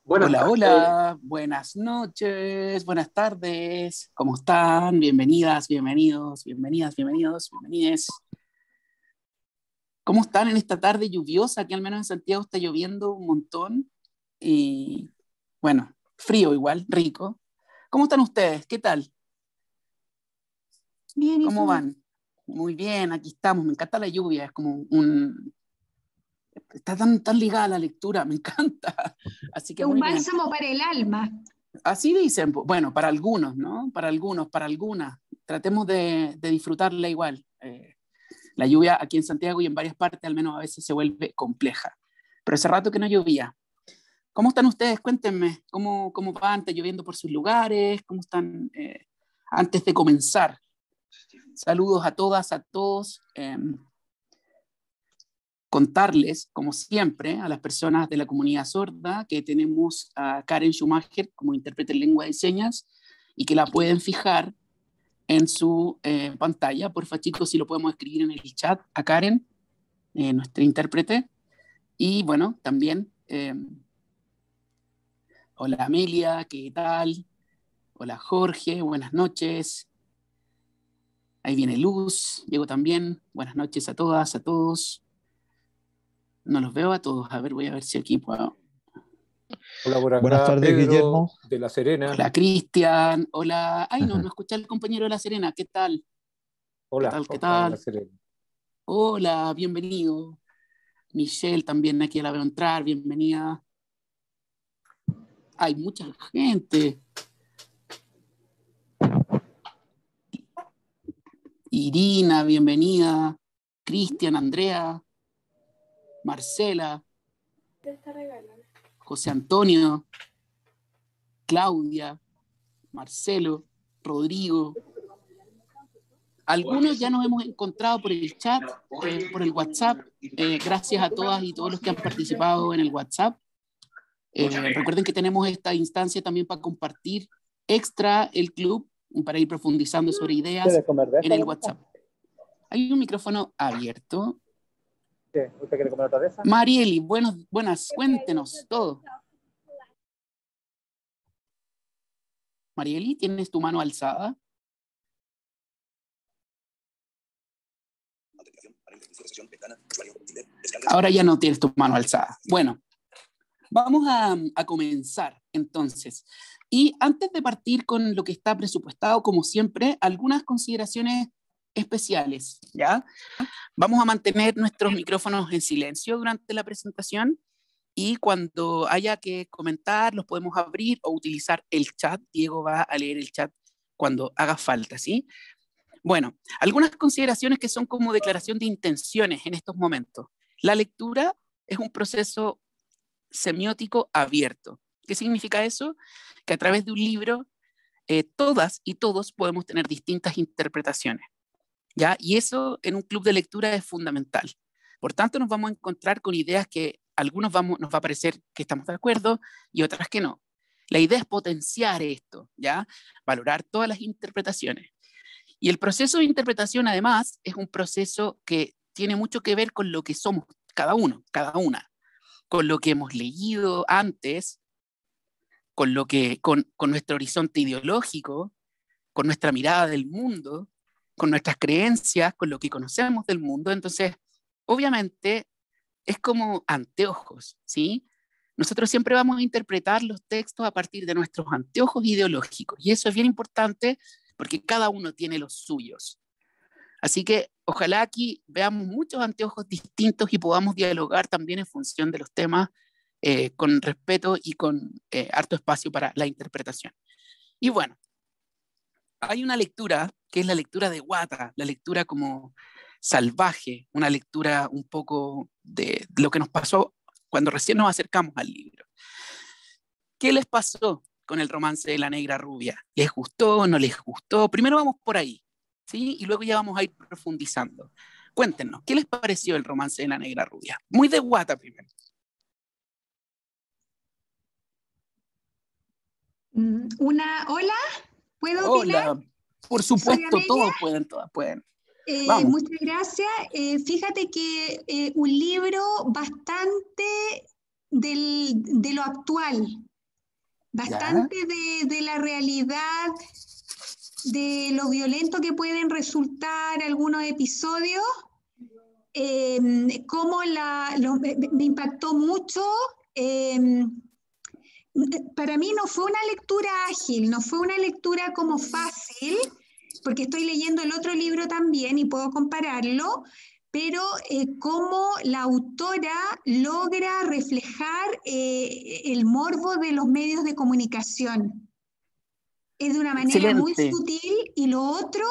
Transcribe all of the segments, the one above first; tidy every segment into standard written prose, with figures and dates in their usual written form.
Buenas Hola, tardes. hola, buenas noches, buenas tardes, ¿cómo están? Bienvenidas, bienvenidos, bienvenidas, bienvenidos, bienvenides. ¿Cómo están en esta tarde lluviosa? Que al menos en Santiago está lloviendo un montón y bueno, frío igual, rico. ¿Cómo están ustedes? ¿Qué tal? Bien, ¿y ¿Cómo tú? van? Muy bien, aquí estamos, me encanta la lluvia, es como un... Está tan ligada a la lectura, me encanta. Así que Es un muy bien. bálsamo para el alma. Así dicen, bueno, para algunos, ¿no? Para algunos, para algunas. Tratemos de disfrutarla igual. La lluvia aquí en Santiago y en varias partes al menos a veces se vuelve compleja. Pero hace rato que no llovía. ¿Cómo están ustedes? Cuéntenme, ¿cómo van? ¿Está lloviendo por sus lugares? ¿Cómo están antes de comenzar? Saludos a todas, a todos. Contarles, como siempre, a las personas de la comunidad sorda que tenemos a Karen Schumacher como intérprete en lengua de señas y que la pueden fijar en su pantalla. Porfa, chicos, si lo podemos escribir en el chat a Karen, nuestra intérprete. Y bueno, también, hola Amelia, ¿qué tal? Hola Jorge, buenas noches. Ahí viene Luz, Diego también. Buenas noches a todas, a todos. No los veo a todos. A ver, voy a ver si aquí puedo. Hola por Buenas acá, tardes, Pedro Guillermo. de La Serena. Hola Cristian, hola. Ay, no escuché al compañero de La Serena. ¿Qué tal? ¿Qué Hola, tal? ¿Qué Oscar de La tal? Serena. Hola, bienvenido. Michelle también aquí la veo entrar, bienvenida. Hay mucha gente. Irina, bienvenida. Cristian, Andrea, Marcela, José Antonio, Claudia, Marcelo, Rodrigo. Algunos ya nos hemos encontrado por el chat, por el WhatsApp. Gracias a todas y todos los que han participado en el WhatsApp. Recuerden que tenemos esta instancia también para compartir extra el club, para ir profundizando sobre ideas en el WhatsApp. Hay un micrófono abierto. ¿Usted quiere comer otra de esas? Marieli, buenas, cuéntenos todo. Marieli, ¿tienes tu mano alzada? Ahora ya no tienes tu mano alzada. Bueno, vamos a comenzar entonces. Y antes de partir con lo que está presupuestado, como siempre, algunas consideraciones especiales, ¿ya? Vamos a mantener nuestros micrófonos en silencio durante la presentación y cuando haya que comentar los podemos abrir o utilizar el chat. Diego va a leer el chat cuando haga falta, ¿sí? Bueno, algunas consideraciones que son como declaración de intenciones en estos momentos. La lectura es un proceso semiótico abierto. ¿Qué significa eso? Que a través de un libro todas y todos podemos tener distintas interpretaciones, ¿ya? Y eso en un club de lectura es fundamental. Por tanto, nos vamos a encontrar con ideas que nos va a parecer que estamos de acuerdo y otras que no. La idea es potenciar esto, ¿ya? Valorar todas las interpretaciones. Y el proceso de interpretación, además, es un proceso que tiene mucho que ver con lo que somos cada uno, cada una, con lo que hemos leído antes, con nuestro horizonte ideológico, con nuestra mirada del mundo, con nuestras creencias, con lo que conocemos del mundo. Entonces, obviamente, es como anteojos, ¿sí? Nosotros siempre vamos a interpretar los textos a partir de nuestros anteojos ideológicos, y eso es bien importante porque cada uno tiene los suyos. Así que ojalá aquí veamos muchos anteojos distintos y podamos dialogar también en función de los temas con respeto y con harto espacio para la interpretación. Y bueno, hay una lectura que es la lectura de Wata, la lectura como salvaje, una lectura un poco de lo que nos pasó cuando recién nos acercamos al libro. ¿Qué les pasó con el romance de la negra rubia? ¿Les gustó? ¿No les gustó? Primero vamos por ahí, ¿sí? Y luego ya vamos a ir profundizando. Cuéntenos, ¿qué les pareció el romance de la negra rubia? Muy de Wata primero. Hola, ¿puedo opinar? Hola, por Soy supuesto, Amelia. todos pueden, todas pueden. Vamos. Muchas gracias. Fíjate que un libro bastante de lo actual. bastante de la realidad, de lo violento que pueden resultar algunos episodios. Cómo me impactó mucho. Para mí no fue una lectura ágil, no fue una lectura como fácil, porque estoy leyendo el otro libro también y puedo compararlo, pero cómo la autora logra reflejar el morbo de los medios de comunicación. Es de una manera muy sutil, y lo otro,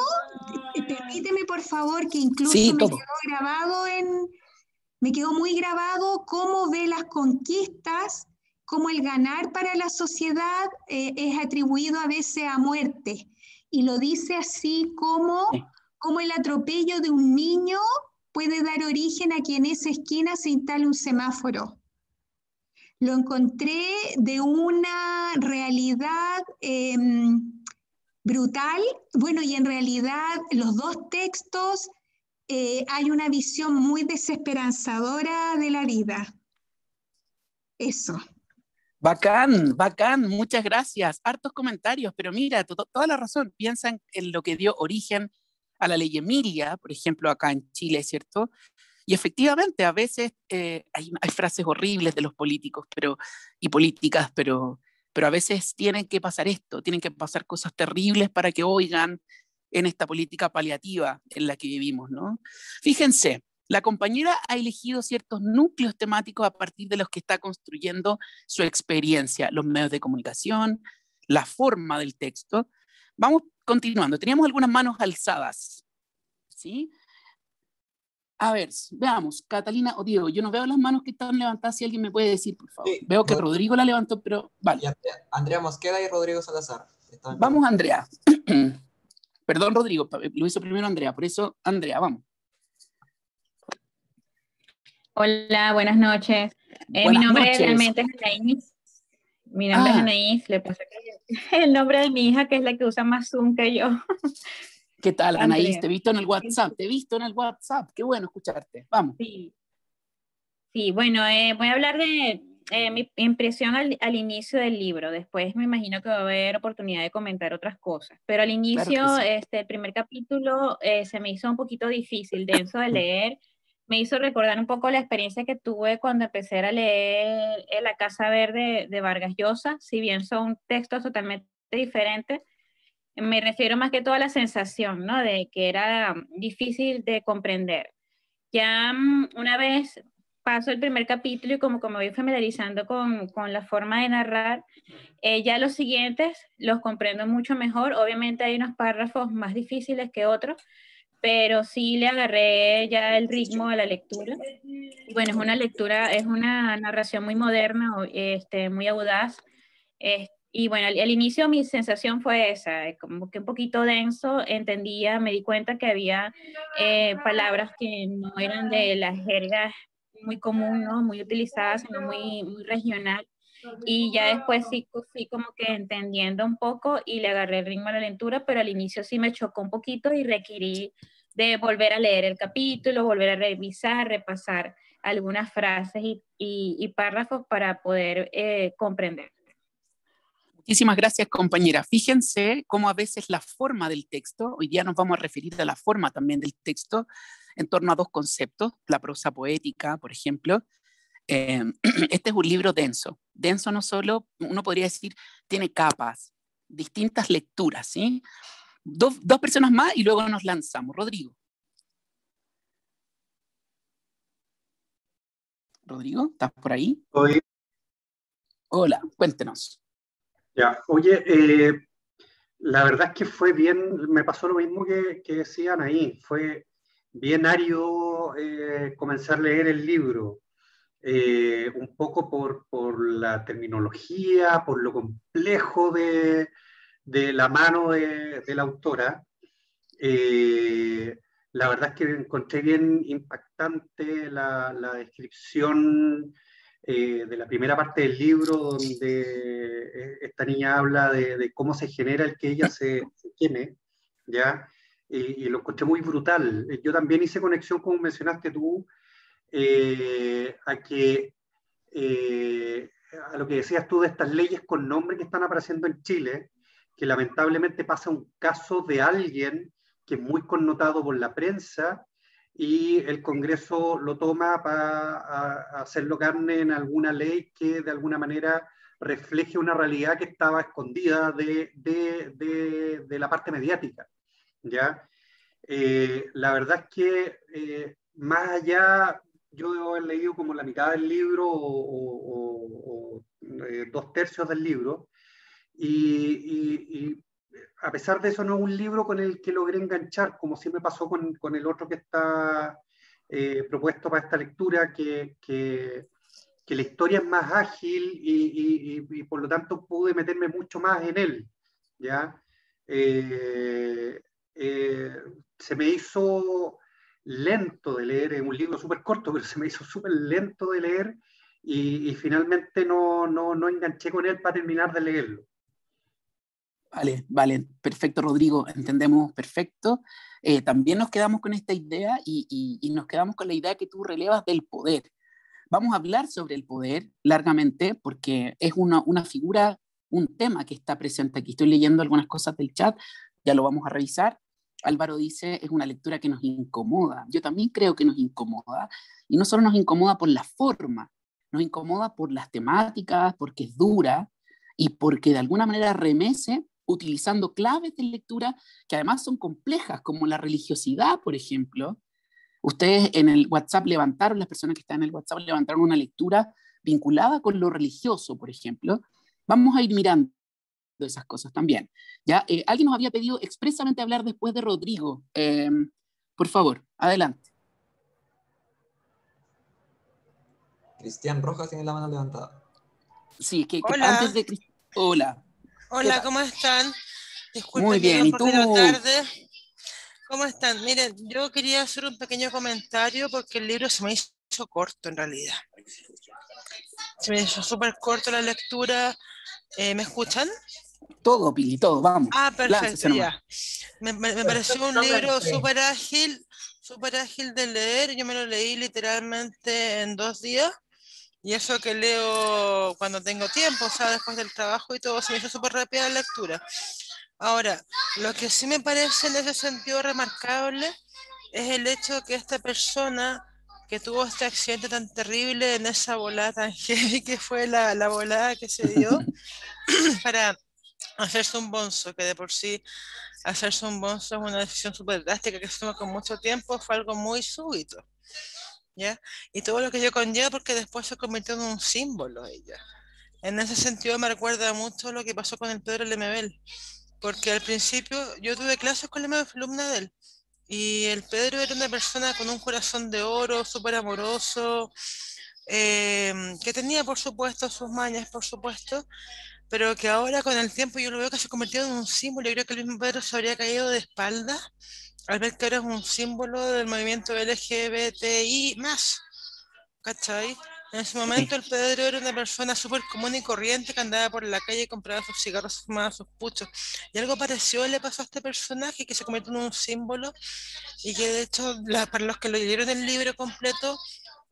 permíteme por favor, que incluso sí, me quedó muy grabado cómo ve las conquistas, cómo el ganar para la sociedad es atribuido a veces a muerte. Y lo dice así como el atropello de un niño puede dar origen a que en esa esquina se instale un semáforo. Lo encontré de una realidad brutal. Bueno, y en realidad los dos textos hay una visión muy desesperanzadora de la vida. Eso. Bacán, bacán, muchas gracias. Hartos comentarios, pero mira, toda la razón. Piensan en lo que dio origen a la ley Emilia, por ejemplo, acá en Chile, ¿cierto? Y efectivamente, a veces hay frases horribles de los políticos y políticas, pero a veces tienen que pasar esto, tienen que pasar cosas terribles para que oigan en esta política paliativa en la que vivimos, ¿no? Fíjense, la compañera ha elegido ciertos núcleos temáticos a partir de los que está construyendo su experiencia, los medios de comunicación, la forma del texto. Vamos continuando, teníamos algunas manos alzadas, ¿sí? A ver, veamos, Catalina o Diego, yo no veo las manos que están levantadas, si alguien me puede decir, por favor. Sí, veo que Rodrigo la levantó, pero vale. Andrea Mosqueda y Rodrigo Salazar. Vamos, Andrea. Perdón, Rodrigo, lo hizo primero Andrea, por eso, Andrea, vamos. Hola, buenas noches. Mi nombre realmente es Anaís. Mi nombre es Anaís, le pasa que el nombre de mi hija, que es la que usa más Zoom que yo. ¿Qué tal, Anaís? Te he visto en el WhatsApp, qué bueno escucharte, vamos. Sí, bueno, voy a hablar de mi impresión al inicio del libro. Después me imagino que va a haber oportunidad de comentar otras cosas, pero al inicio, claro sí. El primer capítulo se me hizo un poquito difícil, denso de leer. Me hizo recordar un poco la experiencia que tuve cuando empecé a leer La Casa Verde de Vargas Llosa. Si bien son textos totalmente diferentes, me refiero más que todo a la sensación, ¿no? De que era difícil de comprender. Ya una vez paso el primer capítulo y como me voy familiarizando con la forma de narrar, ya los siguientes los comprendo mucho mejor. Obviamente hay unos párrafos más difíciles que otros, pero sí le agarré ya el ritmo a la lectura. Y bueno, es una narración muy moderna, muy audaz. Y bueno, al inicio mi sensación fue esa, como que un poquito denso, me di cuenta que había palabras que no eran de la jerga muy común, ¿no? Muy utilizada, sino muy, muy regional. Y ya después sí fui como que entendiendo un poco y le agarré el ritmo a la lectura, pero al inicio sí me chocó un poquito y requerí de volver a leer el capítulo, volver a revisar, repasar algunas frases y párrafos para poder comprender. Muchísimas gracias, compañera. Fíjense cómo a veces la forma del texto, hoy día nos vamos a referir a la forma también del texto, en torno a dos conceptos, la prosa poética, por ejemplo. Este es un libro denso. Denso no solo, uno podría decir, tiene capas, distintas lecturas, ¿sí? Dos personas más y luego nos lanzamos. Rodrigo. Rodrigo, ¿estás por ahí? Oye. Hola, cuéntenos. Ya, oye, la verdad es que fue bien, me pasó lo mismo que decían ahí, fue bien árido comenzar a leer el libro, un poco por la terminología, por lo complejo de la mano de la autora. La verdad es que encontré bien impactante la descripción de la primera parte del libro, donde esta niña habla de cómo se genera el que ella se queme, ¿ya? Y lo encontré muy brutal. Yo también hice conexión, como mencionaste tú, a que a lo que decías tú de estas leyes con nombre que están apareciendo en Chile, que lamentablemente pasa un caso de alguien que es muy connotado por la prensa y el Congreso lo toma para hacerlo carne en alguna ley que de alguna manera refleje una realidad que estaba escondida de la parte mediática, ¿ya? La verdad es que más allá, yo debo haber leído como la mitad del libro o 2/3 del libro, y a pesar de eso no es un libro con el que logré enganchar, como sí me pasó con el otro que está propuesto para esta lectura, que la historia es más ágil y por lo tanto pude meterme mucho más en él, ¿ya? Se me hizo lento de leer, es un libro súper corto, pero se me hizo súper lento de leer y finalmente no enganché con él para terminar de leerlo. Vale, perfecto, Rodrigo, entendemos perfecto. También nos quedamos con esta idea y nos quedamos con la idea que tú relevas del poder. Vamos a hablar sobre el poder largamente porque es una figura, un tema que está presente aquí. Estoy leyendo algunas cosas del chat, ya lo vamos a revisar. Álvaro dice, es una lectura que nos incomoda. Yo también creo que nos incomoda, y no solo nos incomoda por la forma, nos incomoda por las temáticas, porque es dura y porque de alguna manera remece utilizando claves de lectura que además son complejas, como la religiosidad, por ejemplo. Ustedes en el WhatsApp levantaron, las personas que están en el WhatsApp levantaron una lectura vinculada con lo religioso, por ejemplo. Vamos a ir mirando esas cosas también. ¿Ya? Alguien nos había pedido expresamente hablar después de Rodrigo. Por favor, adelante. Cristian Rojas tiene la mano levantada. Sí, que Hola. antes de... Hola. Hola, ¿cómo están? Disculpen Muy bien, que ¿y llego tú? un poquito tarde. ¿Cómo están? Miren, yo quería hacer un pequeño comentario porque el libro se me hizo corto en realidad. Se me hizo súper corto la lectura. ¿Me escuchan? Todo, Pili, todo, vamos. Ah, perfecto, Láncese ya. Me pareció un libro súper ágil de leer. Yo me lo leí literalmente en 2 días. Y eso que leo cuando tengo tiempo, o sea, después del trabajo y todo, se me hizo súper rápida la lectura. Ahora, lo que sí me parece en ese sentido remarcable es el hecho que esta persona que tuvo este accidente tan terrible en esa volada tan heavy que fue la volada que se dio para hacerse un bonzo, que de por sí hacerse un bonzo es una decisión súper drástica que se toma con mucho tiempo, fue algo muy súbito, ¿ya? Y todo lo que yo conlleva porque después se convirtió en un símbolo ella. En ese sentido me recuerda mucho lo que pasó con el Pedro Lemebel, porque al principio yo tuve clases con Lemebel, fui alumna de él, y el Pedro era una persona con un corazón de oro, súper amoroso, que tenía por supuesto sus mañas, por supuesto, pero que ahora con el tiempo yo lo veo que se ha convertido en un símbolo. Yo creo que el mismo Pedro se habría caído de espaldas al ver que ahora es un símbolo del movimiento LGBTI+, ¿cachai? En ese momento el Pedro era una persona súper común y corriente que andaba por la calle y compraba sus cigarros, fumaba sus puchos. Y algo parecido le pasó a este personaje que se convirtió en un símbolo y que de hecho, para los que lo leyeron el libro completo,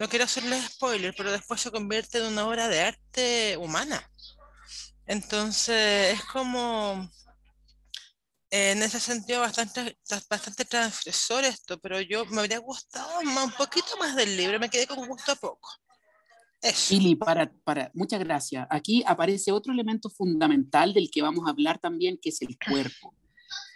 no quiero hacerles spoiler, pero después se convierte en una obra de arte humana. Entonces es como... en ese sentido bastante transgresor esto, pero yo me habría gustado un poquito más del libro, me quedé con gusto a poco. Eso. Pili, muchas gracias. Aquí aparece otro elemento fundamental del que vamos a hablar también, que es el cuerpo.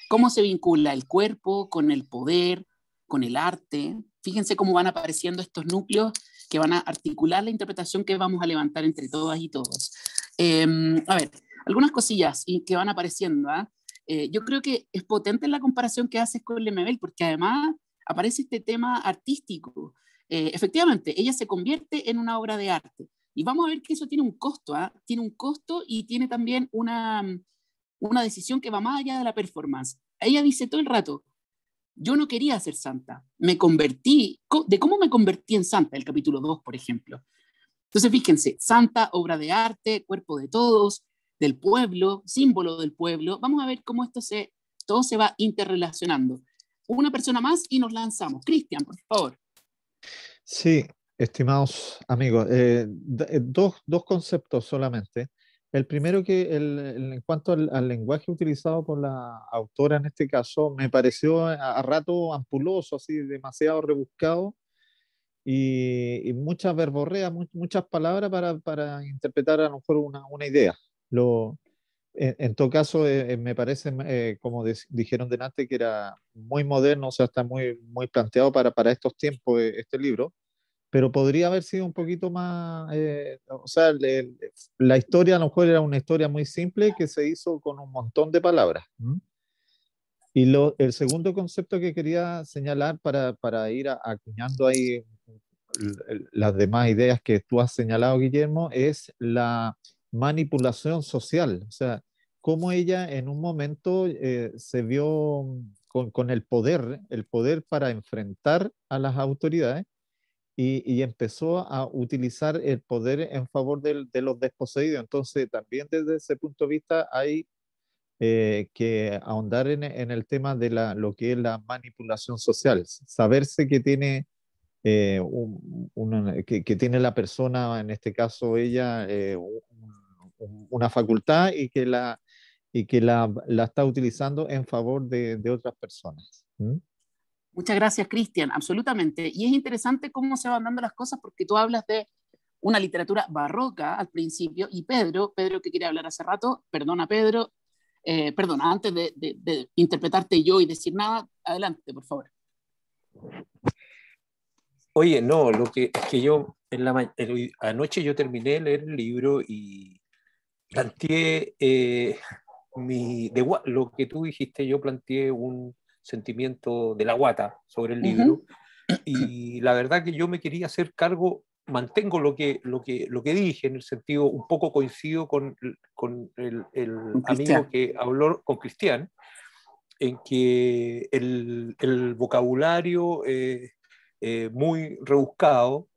¿Cómo se vincula el cuerpo con el poder, con el arte? Fíjense cómo van apareciendo estos núcleos que van a articular la interpretación que vamos a levantar entre todas y todos. A ver, algunas cosillas que van apareciendo, ¿eh? Yo creo que es potente la comparación que haces con Lemebel, porque además aparece este tema artístico. Efectivamente, ella se convierte en una obra de arte. Y vamos a ver que eso tiene un costo, tiene un costo y tiene también una decisión que va más allá de la performance. Ella dice todo el rato, yo no quería ser santa, me convertí, de cómo me convertí en santa, el capítulo 2, por ejemplo. Entonces, fíjense, santa, obra de arte, cuerpo de todos, del pueblo, símbolo del pueblo. Vamos a ver cómo todo se va interrelacionando. Una persona más y nos lanzamos. Cristian, por favor. Sí, Estimados amigos, dos conceptos solamente. El primero en cuanto al lenguaje utilizado por la autora en este caso, me pareció a rato ampuloso, así demasiado rebuscado y muchas verborreas, muchas palabras para interpretar a lo mejor una idea. En todo caso, me parece, como dijeron delante, que era muy moderno, o sea, está muy planteado para estos tiempos este libro, pero podría haber sido un poquito más, o sea, la historia a lo mejor era una historia muy simple que se hizo con un montón de palabras. ¿M? Y el segundo concepto que quería señalar para ir acuñando ahí las demás ideas que tú has señalado, Guillermo, es la manipulación social. O sea, cómo ella en un momento se vio con el poder para enfrentar a las autoridades y empezó a utilizar el poder en favor de los desposeídos. Entonces, también desde ese punto de vista hay que ahondar en el tema de lo que es la manipulación social, saberse que tiene que tiene la persona, en este caso ella, una facultad y que la está utilizando en favor de otras personas. ¿Mm? Muchas gracias, Cristian, absolutamente. Y es interesante cómo se van dando las cosas porque tú hablas de una literatura barroca al principio y Pedro que quiere hablar hace rato, perdona Pedro, perdona, antes de interpretarte yo y decir nada, adelante, por favor. Oye, no, lo que es que yo anoche yo terminé de leer el libro y planteé lo que tú dijiste, yo planteé un sentimiento de la guata sobre el libro y la verdad que yo me quería hacer cargo, mantengo lo que dije, en el sentido un poco coincido con el amigo que habló con Cristian, en que el vocabulario muy rebuscado,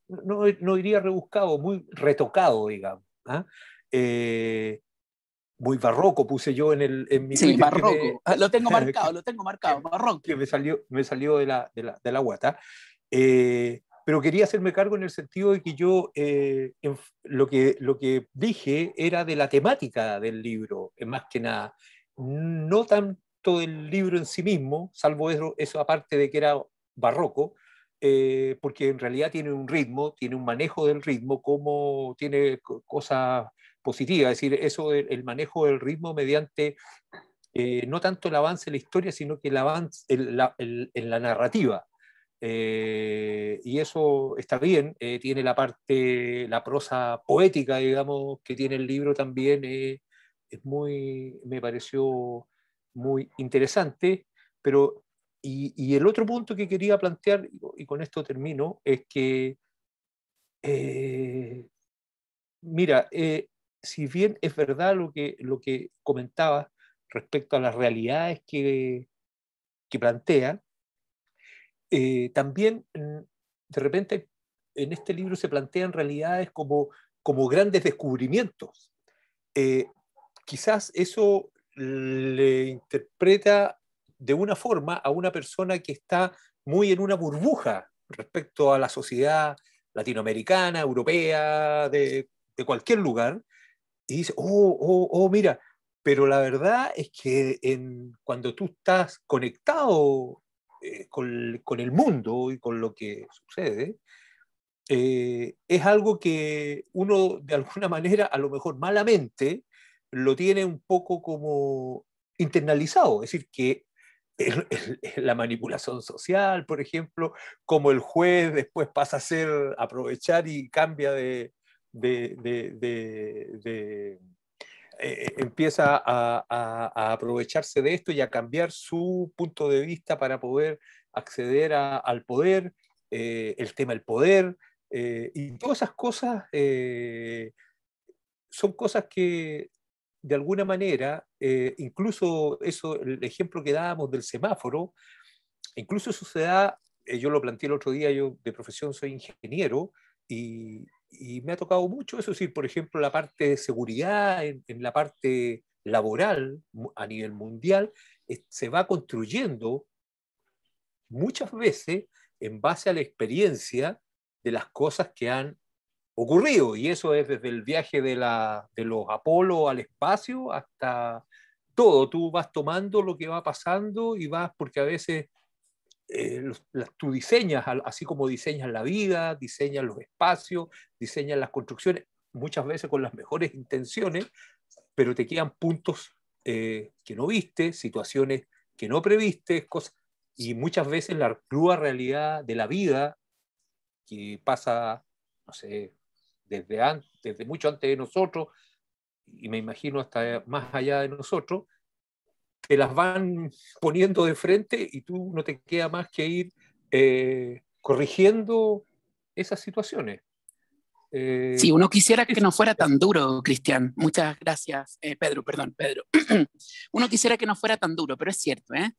no diría rebuscado, muy retocado, digamos. ¿Ah? Muy barroco puse yo en mi sí, Twitter. barroco. Lo tengo marcado, barroco. Que me salió de la guata. Pero quería hacerme cargo en el sentido de que yo lo que dije era de la temática del libro, más que nada. No tanto del libro en sí mismo, salvo eso aparte de que era barroco, porque en realidad tiene un ritmo, tiene un manejo del ritmo, como tiene cosas positivas, es decir, eso el manejo del ritmo mediante no tanto el avance en la historia, sino que el avance en la narrativa. Y eso está bien, tiene la prosa poética, digamos, que tiene el libro también, me pareció muy interesante, pero y el otro punto que quería plantear, y con esto termino, es que, mira, si bien es verdad lo que comentaba respecto a las realidades que plantea, también de repente en este libro se plantean realidades como grandes descubrimientos. Quizás eso le interpreta de una forma a una persona que está muy en una burbuja respecto a la sociedad latinoamericana, europea, de cualquier lugar, y dice, mira, pero la verdad es que cuando tú estás conectado con el mundo y con lo que sucede, es algo que uno de alguna manera, a lo mejor malamente, lo tiene un poco como internalizado, es decir, que la manipulación social, por ejemplo, como el juez después pasa a aprovechar y cambia empieza a aprovecharse de esto y a cambiar su punto de vista para poder acceder al poder, el tema del poder, y todas esas cosas son cosas que de alguna manera, incluso el ejemplo que dábamos del semáforo, incluso eso se da, yo lo planteé el otro día, yo de profesión soy ingeniero, y me ha tocado mucho eso, sí, por ejemplo, la parte de seguridad, en la parte laboral a nivel mundial, se va construyendo muchas veces en base a la experiencia de las cosas que han ocurrido, y eso es desde el viaje de los Apolo al espacio hasta todo. Tú vas tomando lo que va pasando y vas, porque a veces tú diseñas, así como diseñas la vida, diseñas los espacios, diseñas las construcciones, muchas veces con las mejores intenciones, pero te quedan puntos que no viste, situaciones que no previste, cosas, y muchas veces la crua realidad de la vida que pasa, no sé, desde mucho antes de nosotros, y me imagino hasta más allá de nosotros, te las van poniendo de frente y tú no te queda más que ir corrigiendo esas situaciones. Sí, uno quisiera que no fuera tan duro, Cristian. Muchas gracias, Pedro, perdón, Pedro. Uno quisiera que no fuera tan duro, pero es cierto, ¿eh?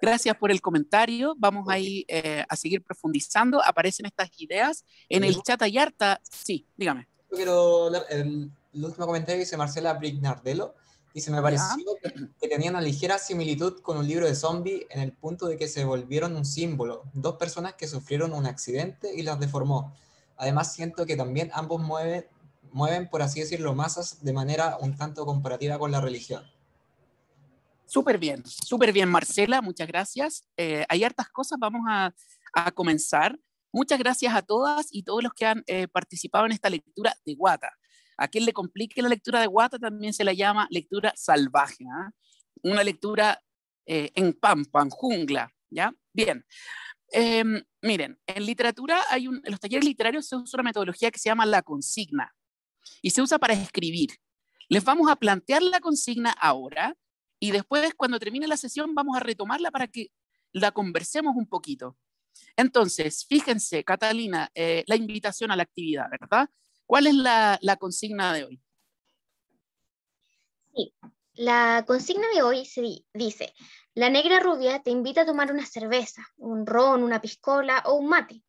Gracias por el comentario. Vamos ahí a seguir profundizando. Aparecen estas ideas. En el chat hay harta... Sí, dígame. Yo quiero hablar, el último comentario que dice Marcela Brignardello. Dice, me pareció que tenía una ligera similitud con un libro de zombie en el punto de que se volvieron un símbolo. Dos personas que sufrieron un accidente y las deformó. Además, siento que también ambos mueven, por así decirlo, masas de manera un tanto comparativa con la religión. Súper bien, Marcela, muchas gracias. Hay hartas cosas, vamos a comenzar. Muchas gracias a todas y todos los que han participado en esta lectura de Guata. A quien le complique la lectura de Guata también se la llama lectura salvaje, ¿eh? Una lectura en pampa, en jungla, ¿ya? Bien. Miren, en literatura en los talleres literarios se usa una metodología que se llama la consigna y se usa para escribir. Les vamos a plantear la consigna ahora y después, cuando termine la sesión, vamos a retomarla para que la conversemos un poquito. Entonces, fíjense, Catalina, la invitación a la actividad, ¿verdad? ¿Cuál es la consigna de hoy? Sí, la consigna de hoy dice, la negra rubia te invita a tomar una cerveza, un ron, una piscola o un mate.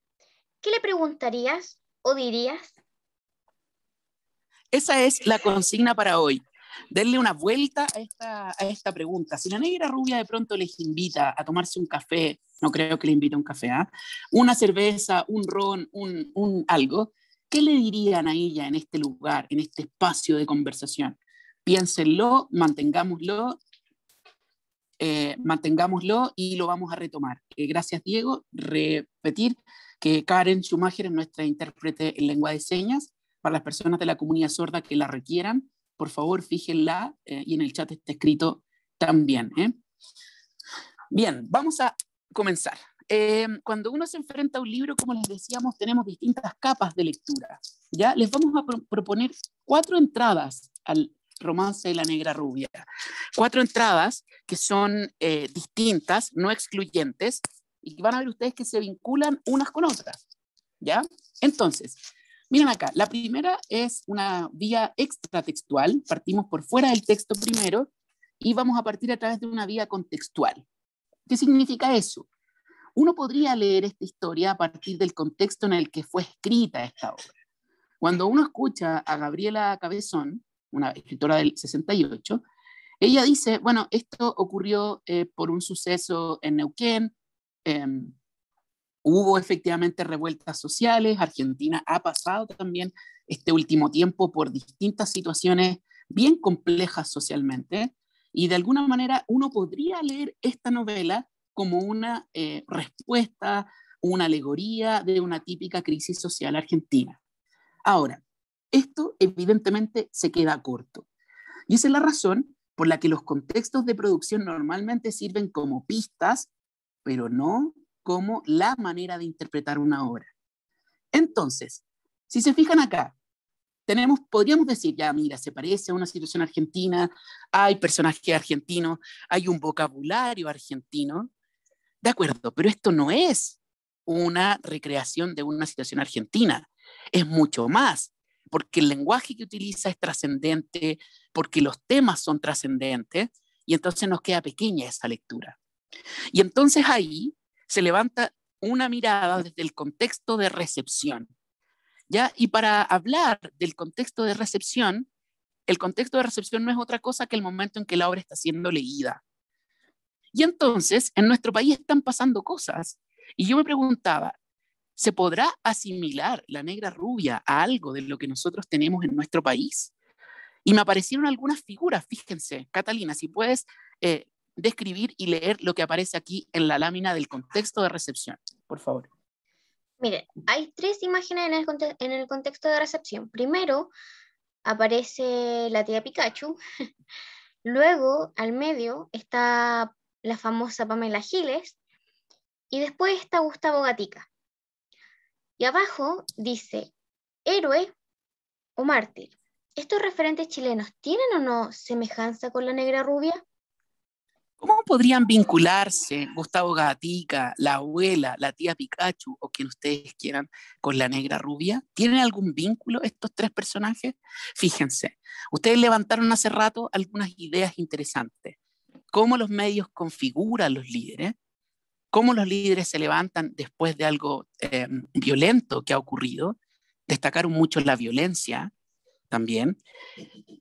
¿Qué le preguntarías o dirías? Esa es la consigna para hoy. Denle una vuelta a esta pregunta. Si la negra rubia de pronto les invita a tomarse un café, no creo que le invite a un café, ¿eh? Una cerveza, un ron, un algo, ¿qué le dirían a ella en este lugar, en este espacio de conversación? Piénsenlo, mantengámoslo y lo vamos a retomar. Gracias, Diego. Repetir que Karen Schumacher es nuestra intérprete en lengua de señas. Para las personas de la comunidad sorda que la requieran, por favor, fíjenla y en el chat está escrito también. Bien, vamos a comenzar. Cuando uno se enfrenta a un libro, como les decíamos, tenemos distintas capas de lectura. ¿Ya? Les vamos a proponer 4 entradas al romance de la negra rubia. 4 entradas que son distintas, no excluyentes, y van a ver ustedes que se vinculan unas con otras. ¿Ya? Entonces, miren acá, la primera es una vía extratextual, partimos por fuera del texto primero y vamos a partir a través de una vía contextual. ¿Qué significa eso? Uno podría leer esta historia a partir del contexto en el que fue escrita esta obra. Cuando uno escucha a Gabriela Cabezón, una escritora del 68, ella dice, bueno, esto ocurrió por un suceso en Neuquén, hubo efectivamente revueltas sociales, Argentina ha pasado también este último tiempo por distintas situaciones bien complejas socialmente, y de alguna manera uno podría leer esta novela como una respuesta, una alegoría de una típica crisis social argentina. Ahora, esto evidentemente se queda corto, y esa es la razón por la que los contextos de producción normalmente sirven como pistas, pero no como la manera de interpretar una obra. Entonces, si se fijan acá, podríamos decir, ya mira, se parece a una situación argentina, hay personajes argentinos, hay un vocabulario argentino, de acuerdo, pero esto no es una recreación de una situación argentina, es mucho más, porque el lenguaje que utiliza es trascendente, porque los temas son trascendentes, y entonces nos queda pequeña esa lectura. Y entonces ahí se levanta una mirada desde el contexto de recepción, ¿ya? Y para hablar del contexto de recepción, el contexto de recepción no es otra cosa que el momento en que la obra está siendo leída. Y entonces, en nuestro país están pasando cosas. Y yo me preguntaba, ¿Se podrá asimilar la negra rubia a algo de lo que nosotros tenemos en nuestro país? Y me aparecieron algunas figuras, fíjense, Catalina, si puedes describir y leer lo que aparece aquí en la lámina del contexto de recepción, por favor. Mire, hay 3 imágenes en el contexto de recepción. Primero aparece la tía Pikachu, luego al medio está la famosa Pamela Giles y después está Gustavo Gatica. Y abajo dice, héroe o mártir. ¿Estos referentes chilenos tienen o no semejanza con la negra rubia? ¿Cómo podrían vincularse Gustavo Gatica, la abuela, la tía Pikachu o quien ustedes quieran con la negra rubia? ¿Tienen algún vínculo estos 3 personajes? Fíjense, ustedes levantaron hace rato algunas ideas interesantes. ¿Cómo los medios configuran los líderes? ¿Cómo los líderes se levantan después de algo violento que ha ocurrido? Destacaron mucho la violencia también.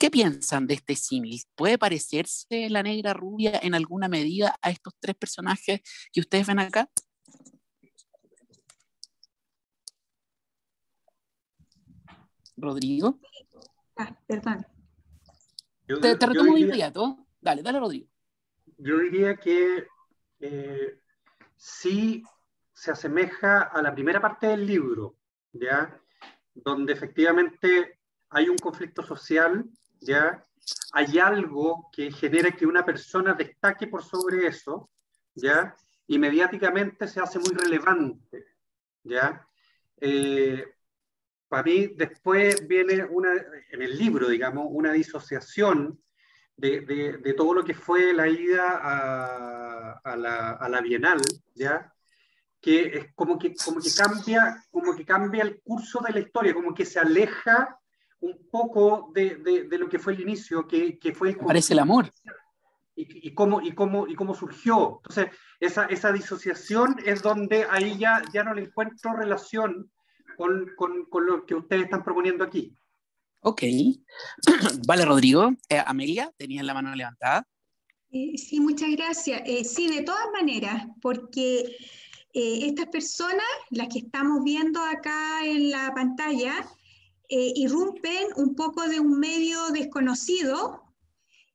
¿Qué piensan de este símil? ¿Puede parecerse la negra rubia en alguna medida a estos 3 personajes que ustedes ven acá? ¿Rodrigo? Perdón. Te retomo de inmediato. Dale, Rodrigo. Yo diría que sí se asemeja a la primera parte del libro, ¿ya? Donde efectivamente hay un conflicto social, ¿ya? Hay algo que genera que una persona destaque por sobre eso, ¿ya? Y mediáticamente se hace muy relevante, ¿ya? Para mí después viene en el libro, digamos, una disociación de todo lo que fue la ida a la Bienal, ¿ya? Que es como que cambia el curso de la historia, como que se aleja un poco de lo que fue el inicio, que fue el aparece el amor. Y cómo surgió. Entonces, esa disociación es donde ahí ya no le encuentro relación con lo que ustedes están proponiendo aquí. Ok. Vale, Rodrigo. Amelia, tenías la mano levantada. Sí, muchas gracias. Sí, de todas maneras, porque estas personas, las que estamos viendo acá en la pantalla, irrumpen un poco de un medio desconocido,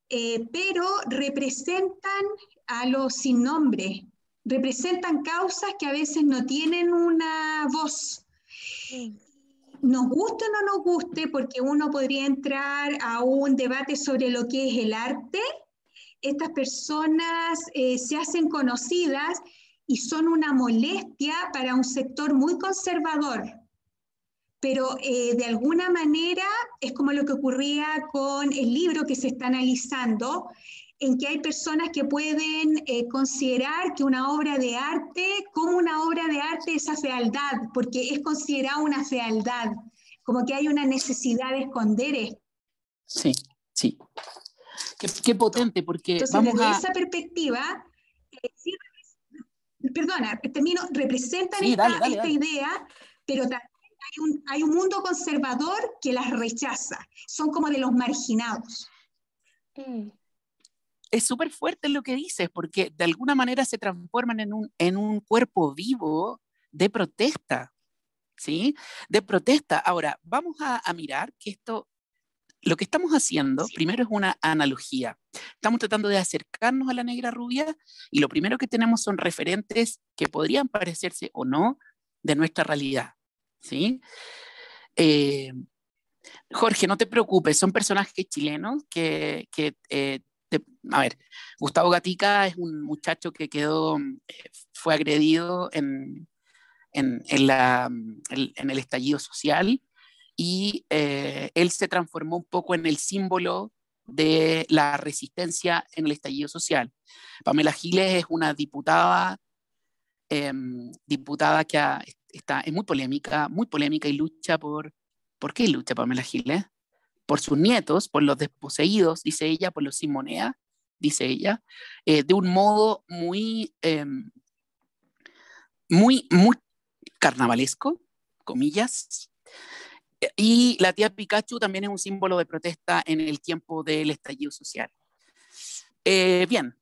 pero representan a los sin nombre, representan causas que a veces no tienen una voz. Nos guste o no nos guste, porque uno podría entrar a un debate sobre lo que es el arte, estas personas se hacen conocidas y son una molestia para un sector muy conservador. Pero de alguna manera es como lo que ocurría con el libro que se está analizando, en que hay personas que pueden considerar que una obra de arte, como una obra de arte, esa fealdad, porque es considerada una fealdad, como que hay una necesidad de esconder esto. Sí, sí. Qué potente, porque entonces, vamos desde a... esa perspectiva, sí, perdona, termino, representan sí, esta dale. idea, pero también hay un mundo conservador que las rechaza, son como de los marginados. Es súper fuerte lo que dices, porque de alguna manera se transforman en un cuerpo vivo de protesta, ¿sí? De protesta. Ahora, vamos a mirar que lo que estamos haciendo, primero es una analogía. Estamos tratando de acercarnos a la negra rubia y lo primero que tenemos son referentes que podrían parecerse o no de nuestra realidad, ¿sí? Jorge, no te preocupes, son personajes chilenos a ver, Gustavo Gatica es un muchacho que fue agredido en el estallido social y él se transformó un poco en el símbolo de la resistencia en el estallido social. Pamela Giles es una diputada que es muy polémica y lucha ¿por qué lucha Pamela Giles? Por sus nietos, por los desposeídos, dice ella, por los sin moneda, dice ella, de un modo muy carnavalesco, comillas. Y la tía Pikachu también es un símbolo de protesta en el tiempo del estallido social. Bien,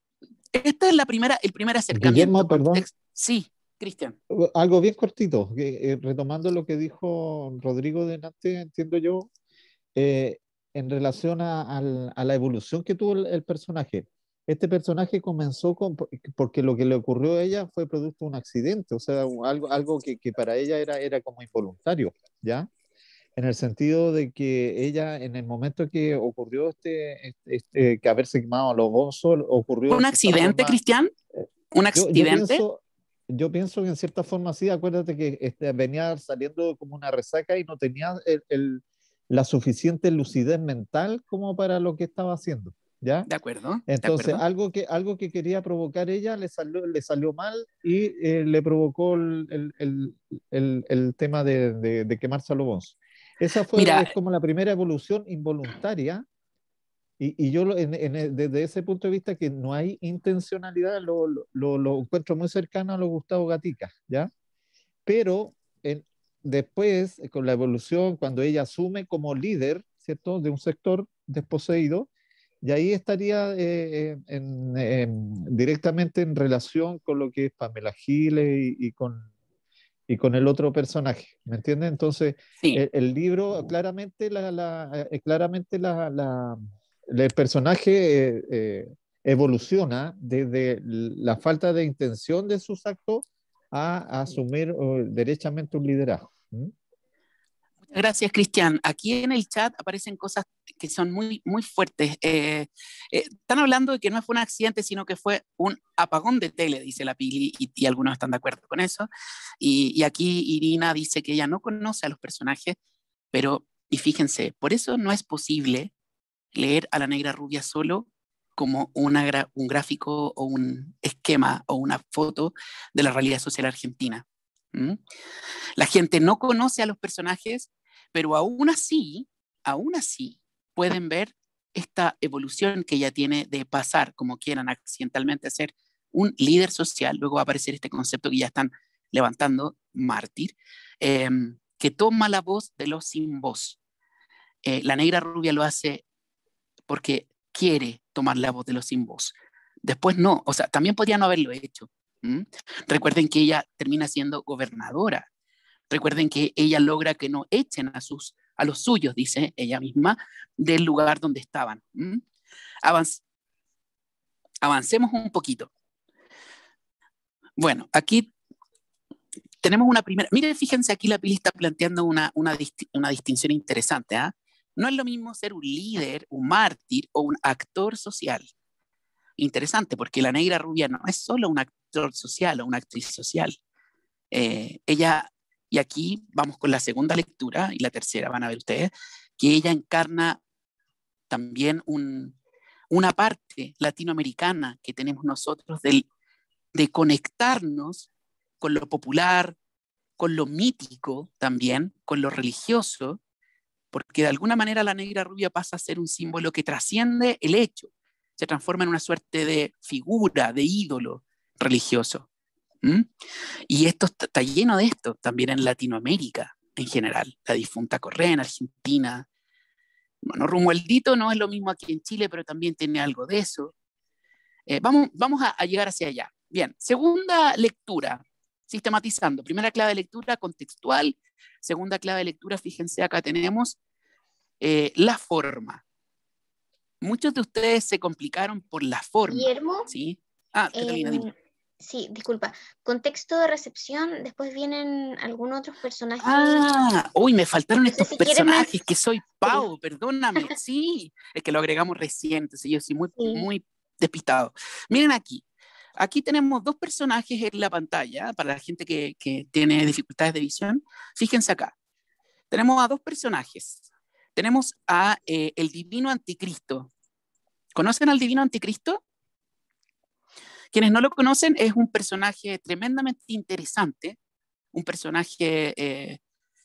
esta es el primer acercamiento. Guillermo, perdón. Sí. Cristian. Algo bien cortito, retomando lo que dijo Rodrigo delante, entiendo yo, en relación a la evolución que tuvo el personaje. Este personaje comenzó porque lo que le ocurrió a ella fue producto de un accidente, o sea, algo que para ella era como involuntario, ¿ya? En el sentido de que ella, en el momento que ocurrió que haberse quemado los bozos, ocurrió ¿Un en cierta accidente, forma. Cristian? ¿Un Yo accidente? yo pienso que en cierta forma sí, acuérdate que venía saliendo como una resaca y no tenía la suficiente lucidez mental como para lo que estaba haciendo, ¿ya? De acuerdo, de Entonces, acuerdo. algo que quería provocar ella le salió mal y le provocó el tema de quemarse a los bonzos. Esa Mira, es como la primera evolución involuntaria y yo desde ese punto de vista que no hay intencionalidad, lo encuentro muy cercano a los Gustavo Gatica, ¿ya? Pero después, con la evolución, cuando ella asume como líder, ¿cierto?, de un sector desposeído, y ahí estaría directamente en relación con lo que es Pamela Giles y con el otro personaje, ¿me entiendes? Entonces, sí. el libro claramente el personaje evoluciona desde la falta de intención de sus actos a asumir derechamente un liderazgo. ¿Mm? Gracias, Cristian. Aquí en el chat aparecen cosas que son muy, muy fuertes. Están hablando de que no fue un accidente, sino que fue un apagón de tele, dice la Pili, y algunos están de acuerdo con eso. Y aquí Irina dice que ella no conoce a los personajes, pero, y fíjense, por eso no es posible leer a la negra rubia solo como un gráfico o un esquema o una foto de la realidad social argentina. ¿Mm? La gente no conoce a los personajes, pero aún así pueden ver esta evolución que ella tiene de pasar, como quieran, accidentalmente a ser un líder social. Luego va a aparecer este concepto que ya están levantando, mártir, que toma la voz de los sin voz. La negra rubia lo hace porque quiere tomar la voz de los sin voz. Después no, o sea, también podría no haberlo hecho. ¿Mm? Recuerden que ella termina siendo gobernadora. Recuerden que ella logra que no echen a los suyos, dice ella misma, del lugar donde estaban. ¿Mm? Avancemos un poquito. Bueno, aquí tenemos una primera. Miren, fíjense, aquí la Pili está planteando una distinción interesante. ¿Ah? No es lo mismo ser un líder, un mártir o un actor social. Interesante, porque la negra rubia no es solo un actor social o una actriz social. Ella, y aquí vamos con la segunda lectura y la tercera, van a ver ustedes, que ella encarna también una parte latinoamericana que tenemos nosotros de conectarnos con lo popular, con lo mítico también, con lo religioso, porque de alguna manera la negra rubia pasa a ser un símbolo que trasciende el hecho, se transforma en una suerte de figura, de ídolo religioso. ¿Mm? Y esto está lleno de esto también en Latinoamérica en general. La difunta Correa en Argentina. Bueno, Romualdito no es lo mismo aquí en Chile, pero también tiene algo de eso. Vamos a llegar hacia allá. Bien, segunda lectura, sistematizando. Primera clave de lectura, contextual. Segunda clave de lectura, fíjense, acá tenemos la forma. Muchos de ustedes se complicaron por la forma. Guillermo, ¿sí? Catalina, dime. Sí, disculpa. Contexto de recepción, después vienen algunos otros personajes. Uy, me faltaron No sé estos si personajes, que soy Pau, perdóname. Sí, es que lo agregamos recién, entonces yo soy muy despistado. Miren aquí. Aquí tenemos dos personajes en la pantalla, para la gente que tiene dificultades de visión. Fíjense acá. Tenemos a dos personajes. Tenemos a el divino anticristo. ¿Conocen al divino anticristo? Quienes no lo conocen, es un personaje tremendamente interesante, un personaje,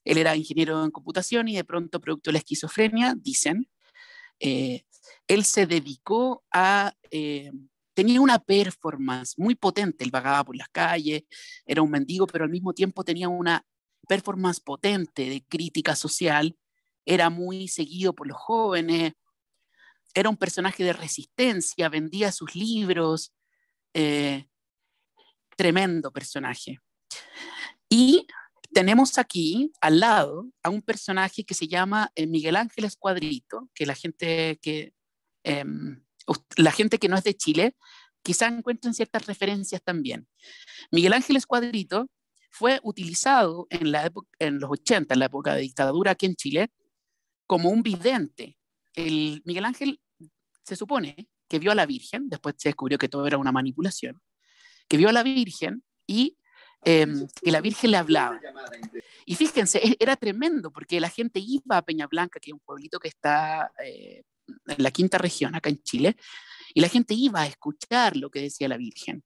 él era ingeniero en computación y de pronto, producto de la esquizofrenia, dicen, él se dedicó tenía una performance muy potente, él vagaba por las calles, era un mendigo, pero al mismo tiempo tenía una performance potente de crítica social, era muy seguido por los jóvenes, era un personaje de resistencia, vendía sus libros, tremendo personaje. Y tenemos aquí al lado a un personaje que se llama Miguel Ángel Escuadrito, que la gente que no es de Chile quizá encuentren ciertas referencias también. Miguel Ángel Escuadrito fue utilizado en los 80, en la época de dictadura aquí en Chile, como un vidente. Miguel Ángel se supone que vio a la Virgen, después se descubrió que todo era una manipulación, que vio a la Virgen y que la Virgen le hablaba. Y fíjense, era tremendo porque la gente iba a Peña Blanca, que es un pueblito que está en la quinta región, acá en Chile, y la gente iba a escuchar lo que decía la Virgen.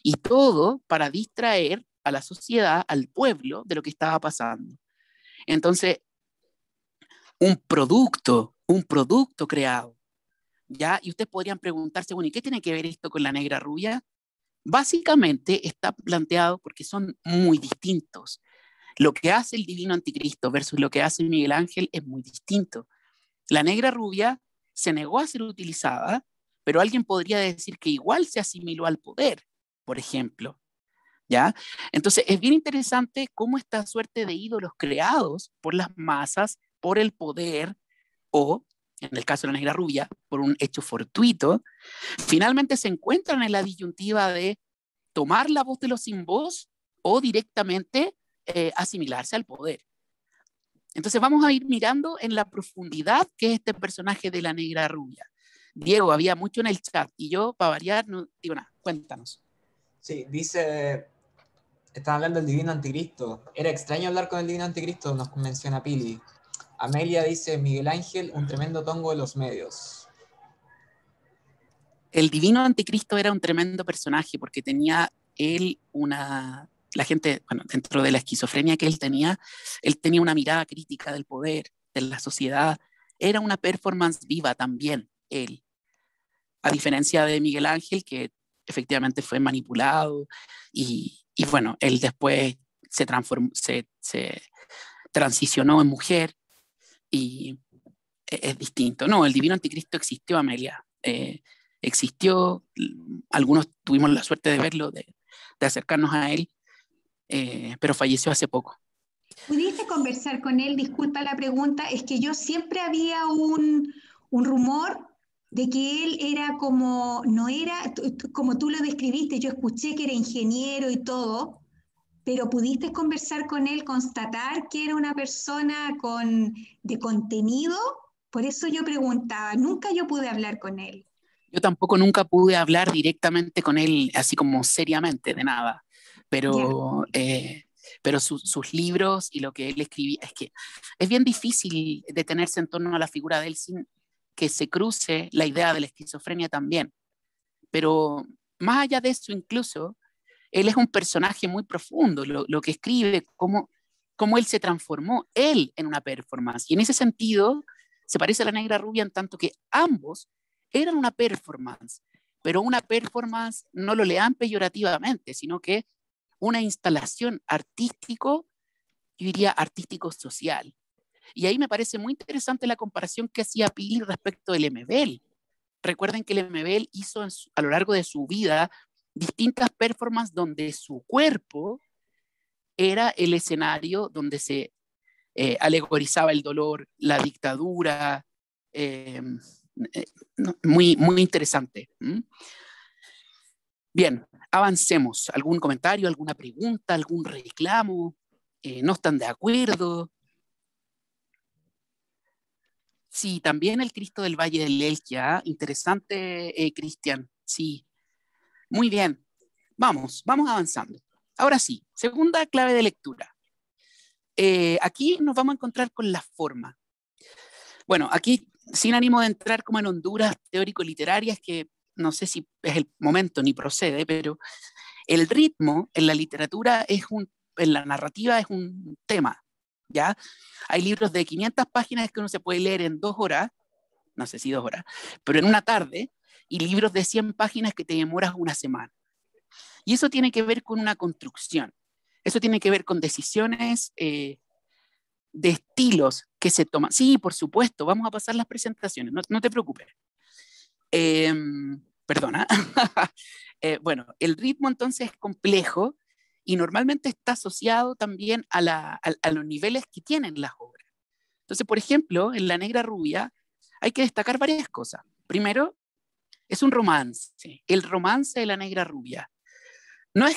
Y todo para distraer a la sociedad, al pueblo, de lo que estaba pasando. Entonces, un producto creado, ¿ya? Y ustedes podrían preguntarse, bueno, ¿y qué tiene que ver esto con la negra rubia? Básicamente está planteado porque son muy distintos. Lo que hace el divino anticristo versus lo que hace Miguel Ángel es muy distinto. La negra rubia se negó a ser utilizada, pero alguien podría decir que igual se asimiló al poder, por ejemplo. ¿Ya? Entonces es bien interesante cómo esta suerte de ídolos creados por las masas, por el poder, o, en el caso de la negra rubia, por un hecho fortuito, finalmente se encuentran en la disyuntiva de tomar la voz de los sin voz o directamente asimilarse al poder. Entonces vamos a ir mirando en la profundidad que es este personaje de la negra rubia. Diego, había mucho en el chat y yo, para variar, no digo nada. Cuéntanos. Sí, dice, están hablando del divino anticristo. Era extraño hablar con el divino anticristo, nos menciona Pili. Amelia dice, Miguel Ángel, un tremendo tongo de los medios. El divino anticristo era un tremendo personaje porque tenía él la gente, bueno, dentro de la esquizofrenia que él tenía una mirada crítica del poder, de la sociedad. Era una performance viva también, él. A diferencia de Miguel Ángel, que efectivamente fue manipulado y bueno, él después se transicionó en mujer y es distinto. No, el divino anticristo existió, Amelia. Existió, algunos tuvimos la suerte de verlo, de acercarnos a él, pero falleció hace poco. ¿Pudiste conversar con él? Disculpa la pregunta, es que yo siempre había un rumor de que él era como, no era como tú lo describiste, yo escuché que era ingeniero y todo, pero ¿pudiste conversar con él, constatar que era una persona de contenido? Por eso yo preguntaba, nunca yo pude hablar con él. Yo tampoco nunca pude hablar directamente con él, así como seriamente, de nada, pero sus libros y lo que él escribía, es que es bien difícil detenerse en torno a la figura de él sin que se cruce la idea de la esquizofrenia también. Pero más allá de eso, incluso, él es un personaje muy profundo, lo que escribe, cómo él se transformó, él en una performance. Y en ese sentido, se parece a la negra rubia en tanto que ambos eran una performance, pero una performance no lo lean peyorativamente, sino que una instalación artístico, yo diría artístico-social. Y ahí me parece muy interesante la comparación que hacía Pili respecto del Lemebel. Recuerden que Lemebel hizo a lo largo de su vida distintas performances donde su cuerpo era el escenario donde se alegorizaba el dolor, la dictadura, muy, muy interesante. Bien, avancemos. ¿Algún comentario, alguna pregunta, algún reclamo? ¿No están de acuerdo? Sí, también el Cristo del Valle del Elqui. Interesante, Cristian. Sí, muy bien. Vamos avanzando. Ahora sí, segunda clave de lectura. Aquí nos vamos a encontrar con la forma. Bueno, aquí, sin ánimo de entrar como en honduras teórico-literarias, que no sé si es el momento ni procede, pero el ritmo en la literatura en la narrativa es un tema, ¿ya? Hay libros de 500 páginas que uno se puede leer en 2 horas, no sé si 2 horas, pero en una tarde, y libros de 100 páginas que te demoras una semana. Y eso tiene que ver con una construcción. Eso tiene que ver con decisiones de estilos que se toman. Sí, por supuesto, vamos a pasar las presentaciones, no te preocupes. Perdona. Bueno, el ritmo entonces es complejo y normalmente está asociado también a los niveles que tienen las obras. Entonces, por ejemplo, en La Negra Rubia hay que destacar varias cosas. Primero, es un romance, el romance de La Negra Rubia. No es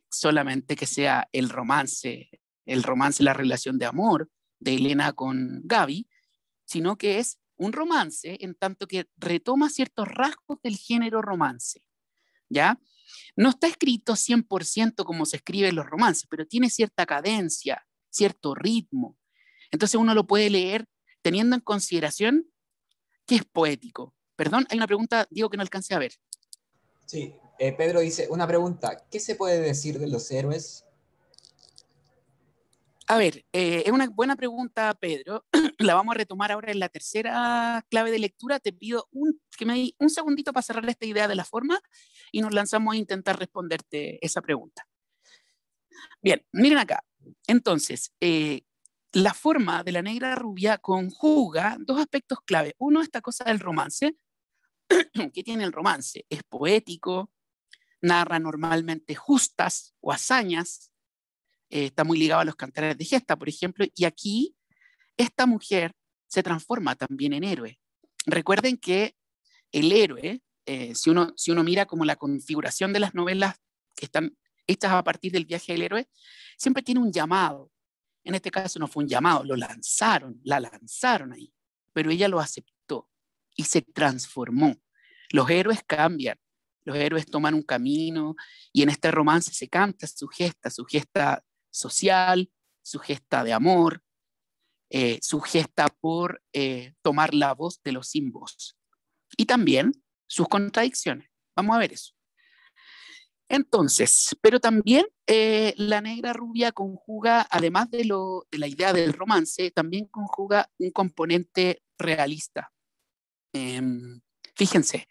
solamente que sea el romance, la relación de amor de Elena con Gaby, sino que es un romance en tanto que retoma ciertos rasgos del género romance, ¿ya? No está escrito 100% como se escriben los romances, pero tiene cierta cadencia, cierto ritmo. Entonces uno lo puede leer teniendo en consideración que es poético. Perdón, hay una pregunta, Diego, que no alcancé a ver. Sí, Pedro dice, una pregunta, ¿qué se puede decir de los héroes? A ver, es una buena pregunta, Pedro. La vamos a retomar ahora en la tercera clave de lectura. Te pido que me di un segundito para cerrar esta idea de la forma y nos lanzamos a intentar responderte esa pregunta. Bien, miren acá. Entonces, la forma de La Negra Rubia conjuga dos aspectos clave. Uno, esta cosa del romance. ¿Qué tiene el romance? Es poético, narra normalmente justas o hazañas, está muy ligado a los cantares de gesta, por ejemplo, y aquí esta mujer se transforma también en héroe. Recuerden que el héroe, si uno mira como la configuración de las novelas que están hechas a partir del viaje del héroe, siempre tiene un llamado. En este caso no fue un llamado, la lanzaron ahí, pero ella lo aceptó y se transformó. Los héroes cambian, los héroes toman un camino y en este romance se canta su gesta social, su gesta de amor, su gesta por tomar la voz de los sin voz. Y también sus contradicciones. Vamos a ver eso. Entonces, pero también La Negra Rubia conjuga, además de la idea del romance, también conjuga un componente realista. Fíjense,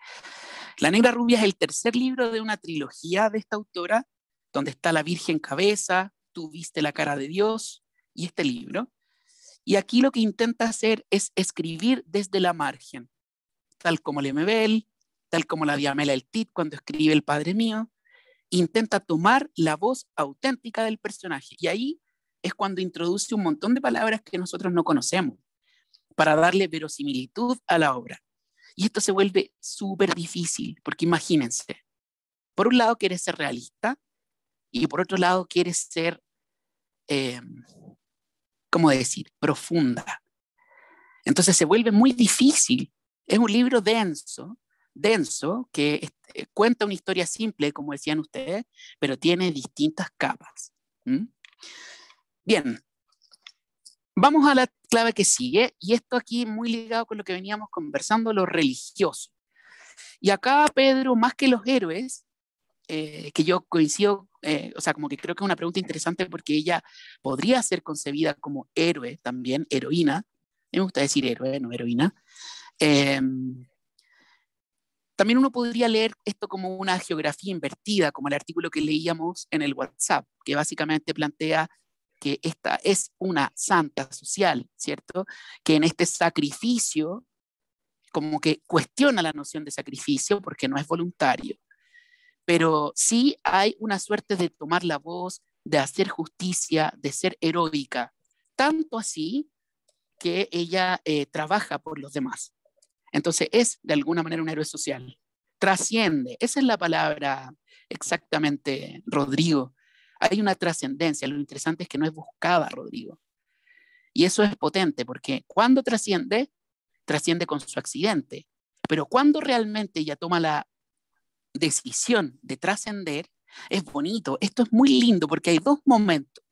La Negra Rubia es el tercer libro de una trilogía de esta autora, donde está La Virgen Cabeza, Tú viste la cara de Dios y este libro. Y aquí lo que intenta hacer es escribir desde la margen, tal como Lemebel, tal como la Diamela El Cid cuando escribe El Padre Mío, intenta tomar la voz auténtica del personaje. Y ahí es cuando introduce un montón de palabras que nosotros no conocemos para darle verosimilitud a la obra. Y esto se vuelve súper difícil, porque imagínense, por un lado quieres ser realista y por otro lado quieres ser, ¿cómo decir?, profunda. Entonces se vuelve muy difícil. Es un libro denso que cuenta una historia simple, como decían ustedes, pero tiene distintas capas. Bien, vamos a la clave que sigue, y esto aquí muy ligado con lo que veníamos conversando, lo religioso. Y acá, Pedro, más que los héroes, que yo coincido, o sea, como que creo que es una pregunta interesante porque ella podría ser concebida como héroe también, heroína. Me gusta decir héroe, no heroína. También uno podría leer esto como una geografía invertida, como el artículo que leíamos en el WhatsApp, que básicamente plantea que esta es una santa social, ¿cierto? Que en este sacrificio, como que cuestiona la noción de sacrificio porque no es voluntario, pero sí hay una suerte de tomar la voz, de hacer justicia, de ser heroica, tanto así que ella trabaja por los demás. Entonces es de alguna manera un héroe social. Trasciende, esa es la palabra exactamente, Rodrigo. Hay una trascendencia, lo interesante es que no es buscada, Rodrigo. Y eso es potente, porque cuando trasciende con su accidente. Pero cuando realmente ella toma la decisión de trascender, es bonito. Esto es muy lindo porque hay dos momentos.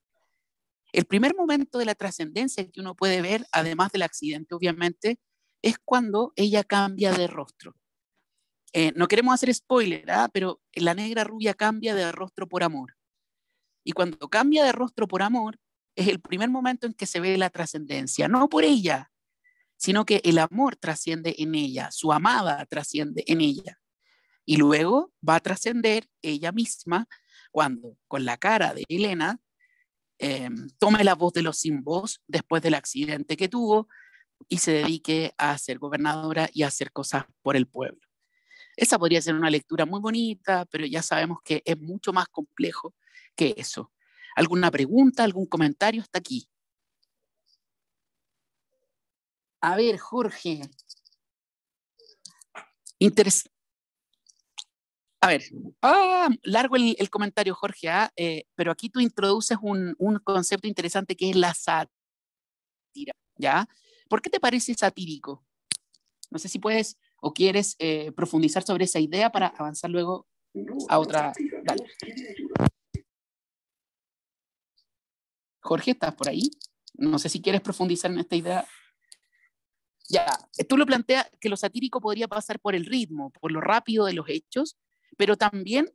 El primer momento de la trascendencia que uno puede ver, además del accidente, obviamente, es cuando ella cambia de rostro. No queremos hacer spoiler, pero La Negra Rubia cambia de rostro por amor. Y cuando cambia de rostro por amor, es el primer momento en que se ve la trascendencia, no por ella, sino que el amor trasciende en ella, su amada trasciende en ella. Y luego va a trascender ella misma cuando, con la cara de Elena, tome la voz de los sin voz después del accidente que tuvo y se dedique a ser gobernadora y a hacer cosas por el pueblo. Esa podría ser una lectura muy bonita, pero ya sabemos que es mucho más complejo que eso. ¿Alguna pregunta, algún comentario hasta aquí? A ver, Jorge. A ver, largo el comentario, Jorge, pero aquí tú introduces un concepto interesante que es la sátira, ¿ya? ¿Por qué te parece satírico? No sé si puedes o quieres profundizar sobre esa idea para avanzar luego a otra. Dale. Jorge, ¿estás por ahí? No sé si quieres profundizar en esta idea. Ya, tú lo planteas que lo satírico podría pasar por el ritmo, por lo rápido de los hechos, pero también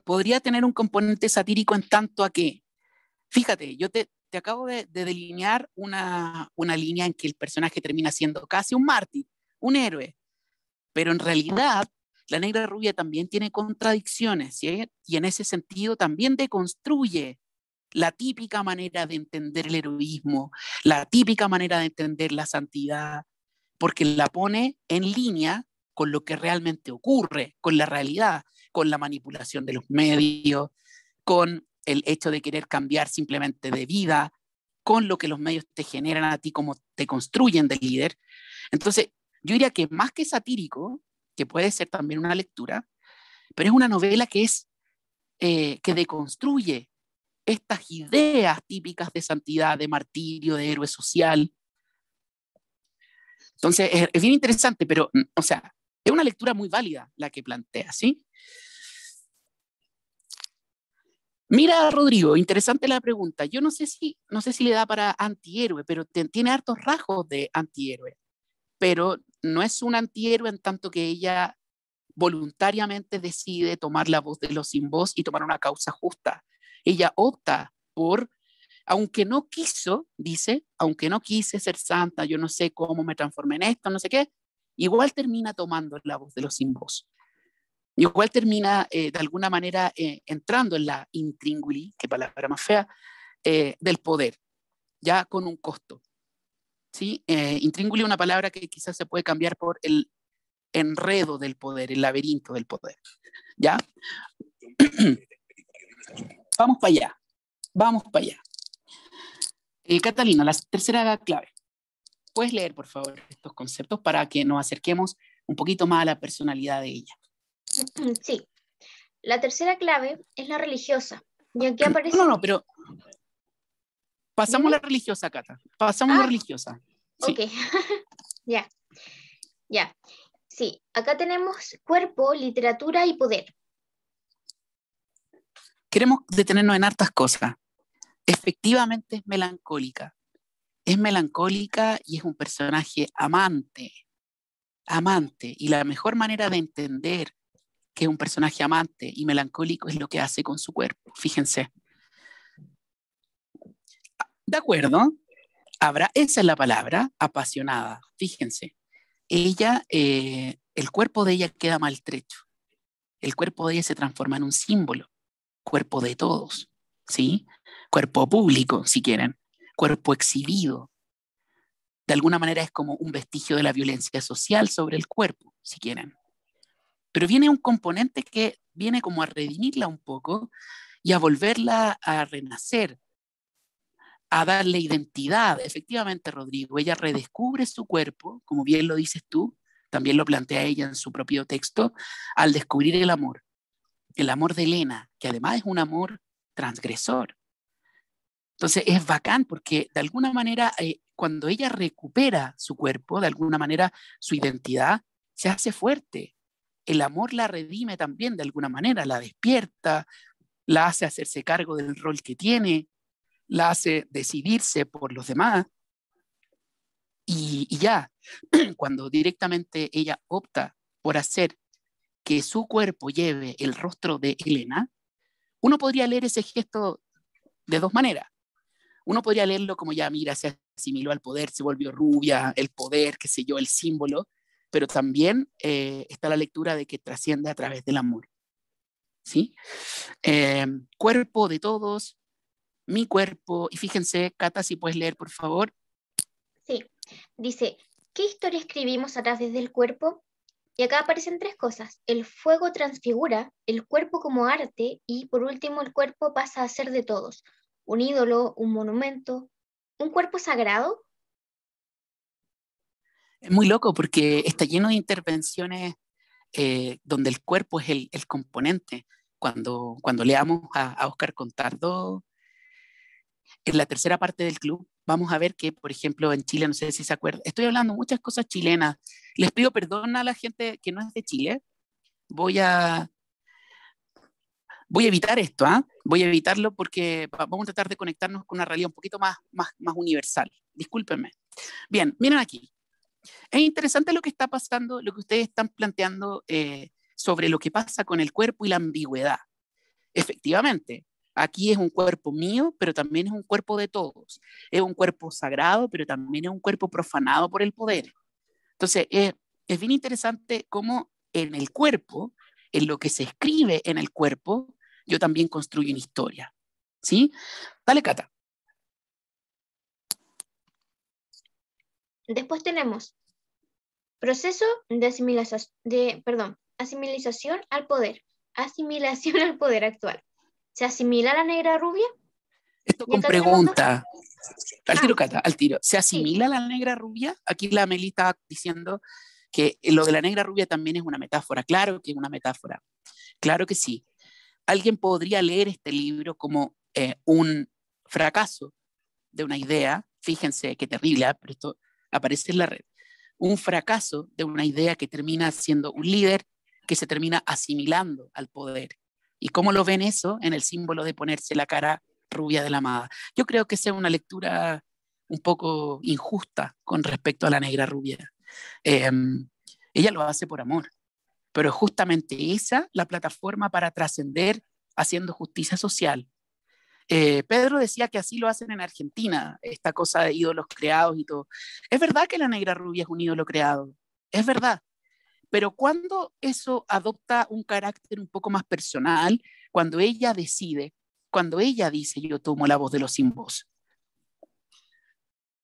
podría tener un componente satírico en tanto a que, fíjate, yo te acabo de delinear una línea en que el personaje termina siendo casi un mártir, un héroe, pero en realidad la negra rubia también tiene contradicciones, ¿sí? Y en ese sentido también deconstruye la típica manera de entender el heroísmo, la típica manera de entender la santidad, porque la pone en línea con lo que realmente ocurre, con la realidad, con la manipulación de los medios, con el hecho de querer cambiar simplemente de vida, con lo que los medios te generan a ti, como te construyen de líder. Entonces, yo diría que más que satírico, que puede ser también una lectura, pero es una novela que deconstruye estas ideas típicas de santidad, de martirio, de héroe social. Entonces, es bien interesante, pero, o sea, es una lectura muy válida la que plantea, ¿sí? Mira, Rodrigo, interesante la pregunta. Yo no sé si le da para antihéroe, pero tiene hartos rasgos de antihéroe. Pero no es un antihéroe en tanto que ella voluntariamente decide tomar la voz de los sin voz y tomar una causa justa. Ella opta por, aunque no quiso, dice, aunque no quise ser santa, yo no sé cómo me transformé en esto, no sé qué, igual termina tomando la voz de los sin voz. Igual termina de alguna manera entrando en la intríngulis, qué palabra más fea, del poder, ya con un costo. ¿Sí? Intríngulis es una palabra que quizás se puede cambiar por el enredo del poder, el laberinto del poder. ¿Ya? Vamos para allá. Vamos para allá. Catalina, la tercera clave. ¿Puedes leer, por favor, estos conceptos para que nos acerquemos un poquito más a la personalidad de ella? Sí. La tercera clave es la religiosa. Y aquí aparece... No, pero pasamos la religiosa, Cata. Pasamos la religiosa. Sí. Ok. Ya. Sí, acá tenemos cuerpo, literatura y poder. Queremos detenernos en hartas cosas. Efectivamente es melancólica. Es melancólica y es un personaje amante. Amante. Y la mejor manera de entender que es un personaje amante y melancólico es lo que hace con su cuerpo. Fíjense. ¿De acuerdo? Esa es la palabra, apasionada. Fíjense. Ella, el cuerpo de ella queda maltrecho. El cuerpo de ella se transforma en un símbolo. Cuerpo de todos, ¿sí? Cuerpo público, si quieren. Cuerpo exhibido. De alguna manera es como un vestigio de la violencia social sobre el cuerpo, si quieren. Pero viene un componente que viene como a redimirla un poco y a volverla a renacer, a darle identidad. Efectivamente, Rodrigo, ella redescubre su cuerpo, como bien lo dices tú, también lo plantea ella en su propio texto, al descubrir el amor de Elena, que además es un amor transgresor. Entonces es bacán porque de alguna manera cuando ella recupera su cuerpo, de alguna manera su identidad, se hace fuerte. El amor la redime también de alguna manera, la despierta, la hace hacerse cargo del rol que tiene, la hace decidirse por los demás. Y ya, cuando directamente ella opta por hacer que su cuerpo lleve el rostro de Elena, uno podría leer ese gesto de dos maneras. Uno podría leerlo como ya, mira, se asimiló al poder, se volvió rubia, el poder, qué sé yo, el símbolo, pero también está la lectura de que trasciende a través del amor. ¿Sí? Cuerpo de todos, mi cuerpo, y fíjense, Cata, si puedes leer, por favor. Sí, dice, ¿qué historia escribimos a través del cuerpo? Y acá aparecen tres cosas. El fuego transfigura, el cuerpo como arte y por último el cuerpo pasa a ser de todos. Un ídolo, un monumento, un cuerpo sagrado. Es muy loco porque está lleno de intervenciones donde el cuerpo es el componente. Cuando leamos a Óscar Contardo, en la tercera parte del club, vamos a ver que, por ejemplo, en Chile, no sé si se acuerdan, estoy hablando muchas cosas chilenas. Les pido perdón a la gente que no es de Chile. Voy a evitar esto, ¿ah? Voy a evitarlo porque vamos a tratar de conectarnos con una realidad un poquito más universal. Discúlpenme. Bien, miren aquí. Es interesante lo que está pasando, lo que ustedes están planteando sobre lo que pasa con el cuerpo y la ambigüedad. Efectivamente, aquí es un cuerpo mío, pero también es un cuerpo de todos. Es un cuerpo sagrado, pero también es un cuerpo profanado por el poder. Entonces, es bien interesante cómo en el cuerpo, en lo que se escribe en el cuerpo, yo también construyo una historia. ¿Sí? Dale, Cata. Después tenemos proceso de asimilización al poder. Asimilación al poder actual. ¿Se asimila a la negra rubia? Esto con pregunta. Al tiro, Ah, Cata, al tiro. ¿Se asimila sí. a la negra rubia? Aquí la Meli está diciendo que lo de la negra rubia también es una metáfora. Claro que es una metáfora. Claro que sí. Alguien podría leer este libro como un fracaso de una idea. Fíjense qué terrible, pero esto aparece en la red. Un fracaso de una idea que termina siendo un líder que se termina asimilando al poder. ¿Y cómo lo ven eso? En el símbolo de ponerse la cara rubia de la amada. Yo creo que esa es una lectura un poco injusta con respecto a la negra rubia. Ella lo hace por amor, pero justamente esa la plataforma para trascender haciendo justicia social. Pedro decía que así lo hacen en Argentina, esta cosa de ídolos creados y todo. Es verdad que la negra rubia es un ídolo creado, es verdad, pero cuando eso adopta un carácter un poco más personal, cuando ella decide, cuando ella dice yo tomo la voz de los sin voz.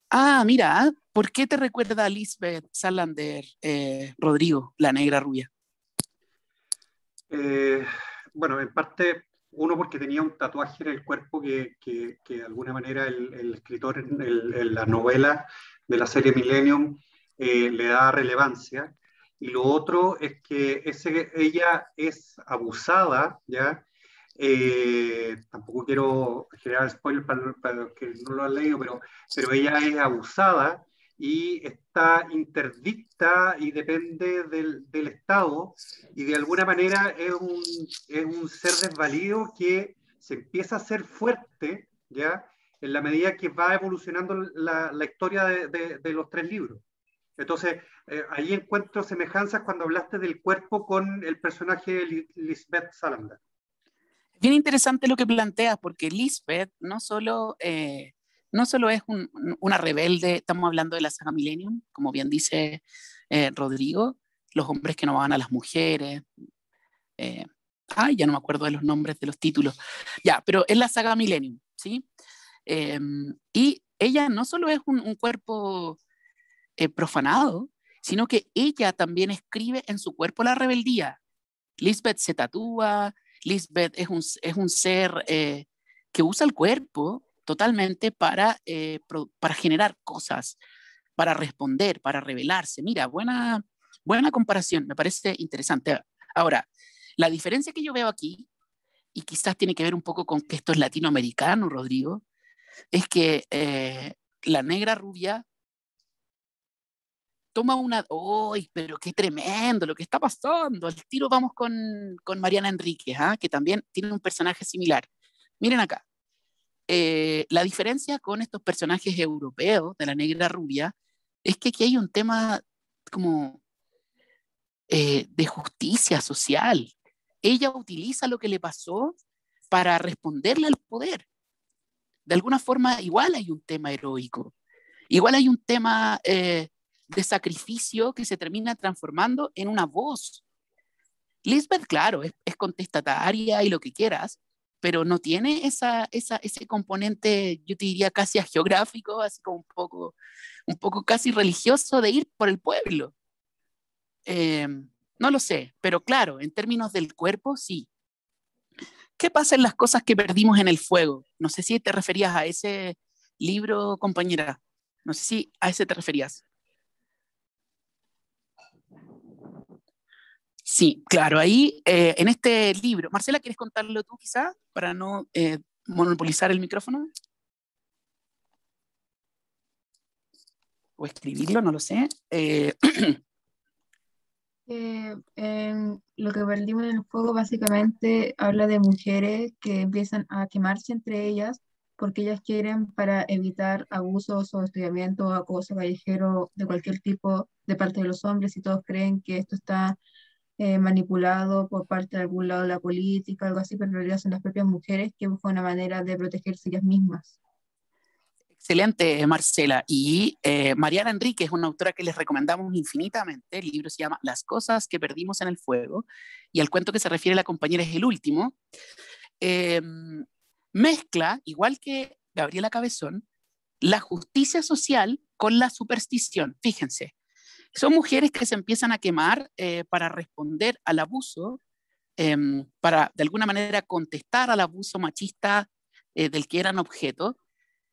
Ah, mira, ¿por qué te recuerda a Lisbeth Salander, Rodrigo, la negra rubia? Bueno, en parte, uno porque tenía un tatuaje en el cuerpo que de alguna manera el escritor en la novela de la serie Millennium le da relevancia. Y lo otro es que ella es abusada, ¿ya? Tampoco quiero generar spoilers para los que no lo han leído, pero ella es abusada y está interdicta y depende del Estado y de alguna manera es un ser desvalido que se empieza a hacer fuerte, ¿ya? En la medida que va evolucionando la historia de los tres libros. Entonces, ahí encuentro semejanzas cuando hablaste del cuerpo con el personaje de Lisbeth Salander. Bien interesante lo que planteas, porque Lisbeth no solo es una rebelde, estamos hablando de la saga Millennium, como bien dice Rodrigo, los hombres que no van a las mujeres. Ya no me acuerdo de los nombres de los títulos. Ya, pero es la saga Millennium, ¿sí? Y ella no solo es un cuerpo profanado, sino que ella también escribe en su cuerpo la rebeldía. Lisbeth se tatúa, Lisbeth es un ser que usa el cuerpo totalmente para generar cosas, para responder, para rebelarse. Mira, buena comparación, me parece interesante. Ahora, la diferencia que yo veo aquí, y quizás tiene que ver un poco con que esto es latinoamericano, Rodrigo, es que la negra rubia toma una... ¡Uy, pero qué tremendo lo que está pasando! Al tiro vamos con Mariana Enríquez, que también tiene un personaje similar. Miren acá. La diferencia con estos personajes europeos de la negra rubia es que aquí hay un tema como de justicia social. Ella utiliza lo que le pasó para responderle al poder. De alguna forma, igual hay un tema heroico. Igual hay un tema... de sacrificio que se termina transformando en una voz. Lisbeth, claro, es contestataria y lo que quieras, pero no tiene ese componente, yo te diría casi geográfico, así como un poco casi religioso de ir por el pueblo. No lo sé, pero claro, en términos del cuerpo, sí. ¿Qué pasa en las cosas que perdimos en el fuego? No sé si te referías a ese libro, compañera. No sé si a ese te referías. Sí, claro, ahí en este libro. Marcela, ¿quieres contarlo tú quizá para no monopolizar el micrófono? O escribirlo, no lo sé. Lo que perdimos en el fuego básicamente habla de mujeres que empiezan a quemarse entre ellas porque ellas quieren, para evitar abusos o hostigamiento o acoso callejero de cualquier tipo de parte de los hombres, y todos creen que esto está manipulado por parte de algún lado de la política, algo así, pero en realidad son las propias mujeres que buscan una manera de protegerse ellas mismas. Excelente, Marcela. Y Mariana Enrique es una autora que les recomendamos infinitamente. El libro se llama Las cosas que perdimos en el fuego, y al cuento que se refiere la compañera es el último. Mezcla, igual que Gabriela Cabezón, la justicia social con la superstición. Fíjense, son mujeres que se empiezan a quemar para responder al abuso, para de alguna manera contestar al abuso machista del que eran objeto,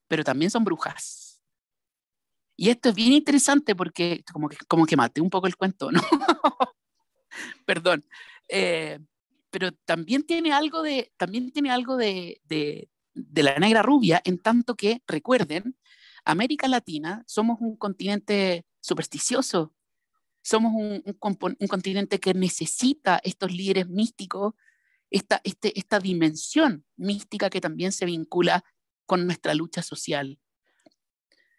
pero también son brujas. Y esto es bien interesante porque como que maté un poco el cuento, ¿no? Perdón. Pero también tiene algo de la negra rubia, en tanto que, recuerden, América Latina somos un continente supersticioso, somos un continente que necesita estos líderes místicos, esta dimensión mística que también se vincula con nuestra lucha social.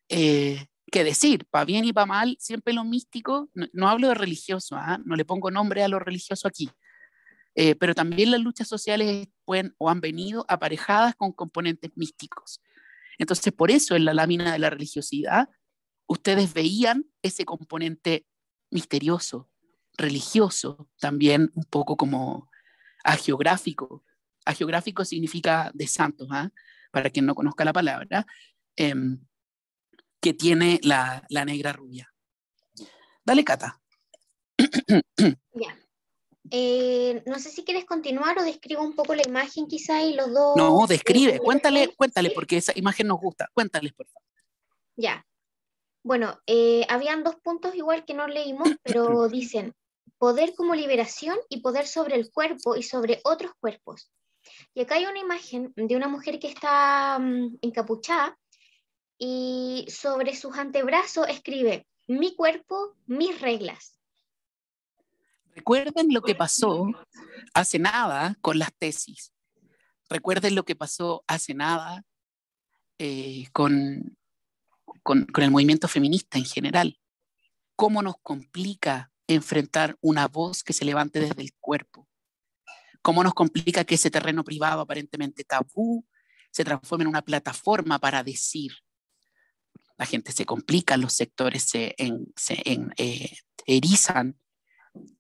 ¿Qué decir? Para bien y para mal, siempre lo místico, no hablo de religioso, no le pongo nombre a lo religioso aquí, pero también las luchas sociales pueden o han venido aparejadas con componentes místicos. Entonces, por eso en la lámina de la religiosidad, ustedes veían ese componente misterioso, religioso, también un poco como hagiográfico. Hagiográfico significa de santos, para quien no conozca la palabra, que tiene la negra rubia. Dale, Cata. Ya. No sé si quieres continuar o describo un poco la imagen quizá y los dos. No, describe, cuéntale, porque esa imagen nos gusta. Cuéntales, por favor. Ya. Bueno, habían dos puntos igual que no leímos, pero dicen poder como liberación y poder sobre el cuerpo y sobre otros cuerpos. Y acá hay una imagen de una mujer que está encapuchada y sobre sus antebrazos escribe: mi cuerpo, mis reglas. Recuerden lo que pasó hace nada con las tesis. Recuerden lo que pasó hace nada con el movimiento feminista en general. Cómo nos complica enfrentar una voz que se levante desde el cuerpo. Cómo nos complica que ese terreno privado aparentemente tabú se transforme en una plataforma para decir. La gente se complica, los sectores se erizan,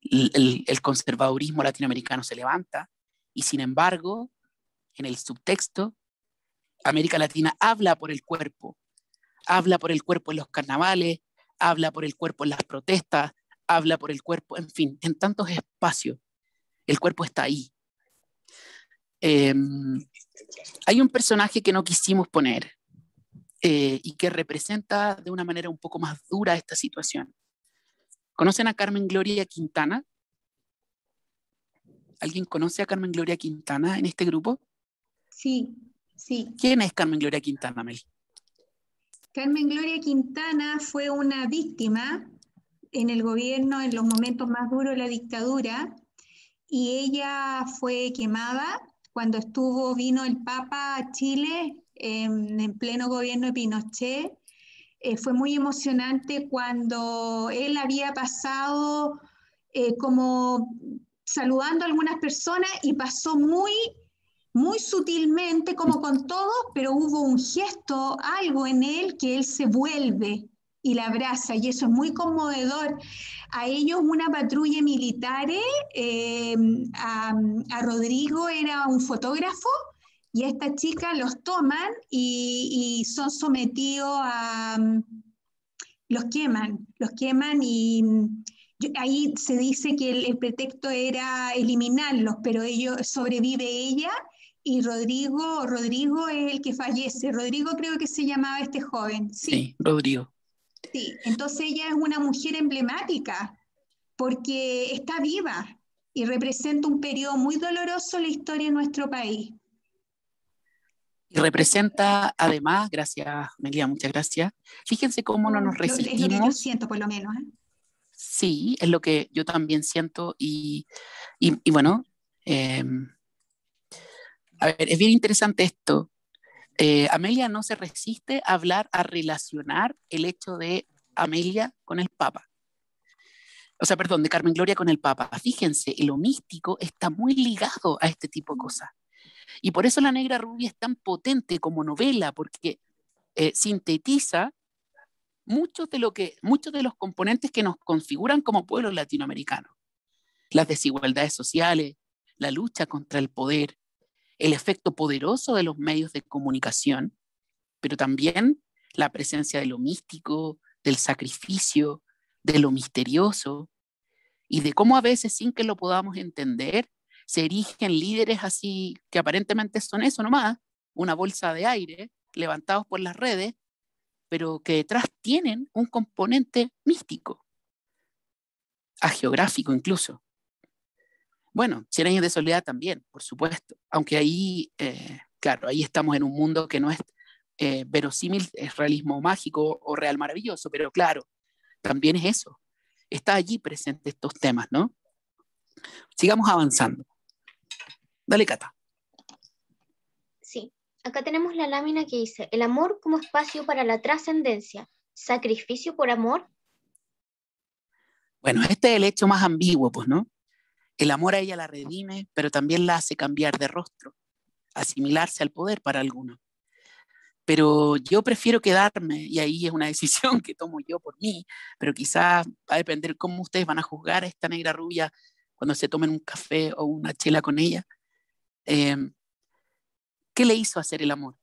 el conservadurismo latinoamericano se levanta, y sin embargo, en el subtexto, América Latina habla por el cuerpo en los carnavales, habla por el cuerpo en las protestas, habla por el cuerpo, en fin, en tantos espacios. El cuerpo está ahí. Hay un personaje que no quisimos poner y que representa de una manera un poco más dura esta situación. ¿Conocen a Carmen Gloria Quintana? ¿Alguien conoce a Carmen Gloria Quintana en este grupo? Sí, sí. ¿Quién es Carmen Gloria Quintana, Mel? Carmen Gloria Quintana fue una víctima en el gobierno en los momentos más duros de la dictadura, y ella fue quemada cuando vino el Papa a Chile en pleno gobierno de Pinochet. Fue muy emocionante cuando él había pasado como saludando a algunas personas, y pasó muy sutilmente, como con todos, pero hubo un gesto, algo en él, que él se vuelve y la abraza, y eso es muy conmovedor. A ellos una patrulla militar, a Rodrigo era un fotógrafo, y a esta chica los toman y son sometidos a... los queman ahí se dice que el pretexto era eliminarlos, pero sobrevive ella y Rodrigo es el que fallece. Rodrigo creo que se llamaba este joven. Sí, Rodrigo. Sí, entonces ella es una mujer emblemática porque está viva y representa un periodo muy doloroso en la historia de nuestro país. Y representa, además, gracias, Melia, muchas gracias. Fíjense cómo no nos resistimos. Es lo que yo siento, por lo menos. Sí, es lo que yo también siento. Y bueno, a ver, es bien interesante esto. Amelia no se resiste a hablar, a relacionar el hecho de Amelia con el Papa. O sea, perdón, de Carmen Gloria con el Papa. Fíjense, lo místico está muy ligado a este tipo de cosas. Y por eso La Negra Rubia es tan potente como novela, porque sintetiza muchos de los componentes que nos configuran como pueblo latinoamericano. Las desigualdades sociales, la lucha contra el poder, el efecto poderoso de los medios de comunicación, pero también la presencia de lo místico, del sacrificio, de lo misterioso, y de cómo a veces, sin que lo podamos entender, se erigen líderes así que aparentemente son eso nomás, una bolsa de aire, levantados por las redes, pero que detrás tienen un componente místico, agiográfico incluso. Bueno, 100 años de soledad también, por supuesto, aunque ahí, claro, ahí estamos en un mundo que no es verosímil, es realismo mágico o real maravilloso, pero claro, también es eso. Está allí presente estos temas, ¿no? Sigamos avanzando. Dale, Cata. Sí, acá tenemos la lámina que dice, el amor como espacio para la trascendencia, sacrificio por amor. Bueno, este es el hecho más ambiguo, pues, ¿no? El amor a ella la redime, pero también la hace cambiar de rostro, asimilarse al poder para algunos. Pero yo prefiero quedarme, y ahí es una decisión que tomo yo por mí, pero quizás va a depender cómo ustedes van a juzgar a esta negra rubia cuando se tomen un café o una chela con ella. ¿Qué le hizo hacer el amor?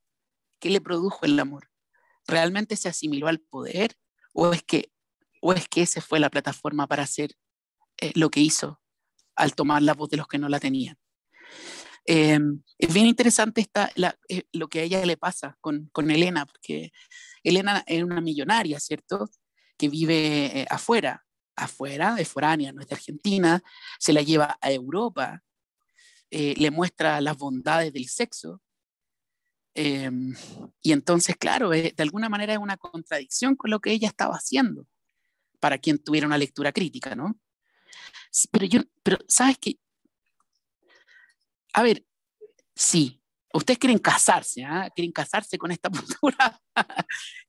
¿Qué le produjo el amor? ¿Realmente se asimiló al poder? ¿O es que esa fue la plataforma para hacer lo que hizo al tomar la voz de los que no la tenían? Es bien interesante lo que a ella le pasa con Elena, porque Elena es una millonaria, ¿cierto? Que vive afuera, es foránea, no es de Argentina, se la lleva a Europa, le muestra las bondades del sexo, y entonces, claro, de alguna manera es una contradicción con lo que ella estaba haciendo, para quien tuviera una lectura crítica, ¿no? Pero ¿sabes qué? A ver, sí, ustedes quieren casarse, ¿eh? Quieren casarse con esta postura.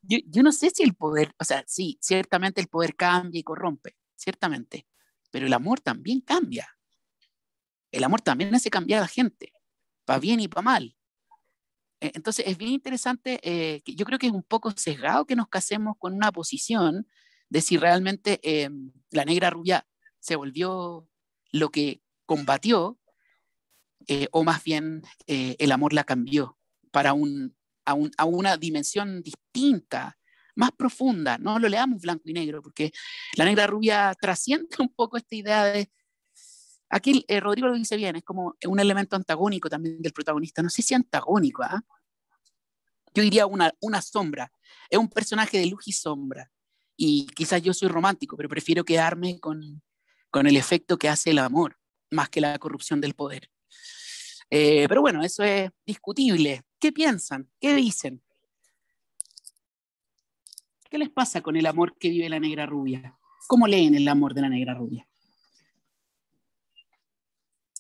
yo no sé si el poder, o sea, sí, ciertamente el poder cambia y corrompe, ciertamente, pero el amor también cambia. El amor también hace cambiar a la gente, para bien y para mal. Entonces es bien interesante, que yo creo que es un poco sesgado que nos casemos con una posición de si realmente la negra rubia se volvió lo que combatió, o más bien el amor la cambió para a una dimensión distinta, más profunda. No lo leamos blanco y negro, porque la negra rubia trasciende un poco esta idea de... Aquí Rodrigo lo dice bien, es como un elemento antagónico también del protagonista. No sé si antagónico, ¿eh? Yo diría una sombra. Es un personaje de luz y sombra. Y quizás yo soy romántico, pero prefiero quedarme con el efecto que hace el amor, más que la corrupción del poder. Pero bueno, eso es discutible. ¿Qué piensan? ¿Qué dicen? ¿Qué les pasa con el amor que vive la negra rubia? ¿Cómo leen el amor de la negra rubia?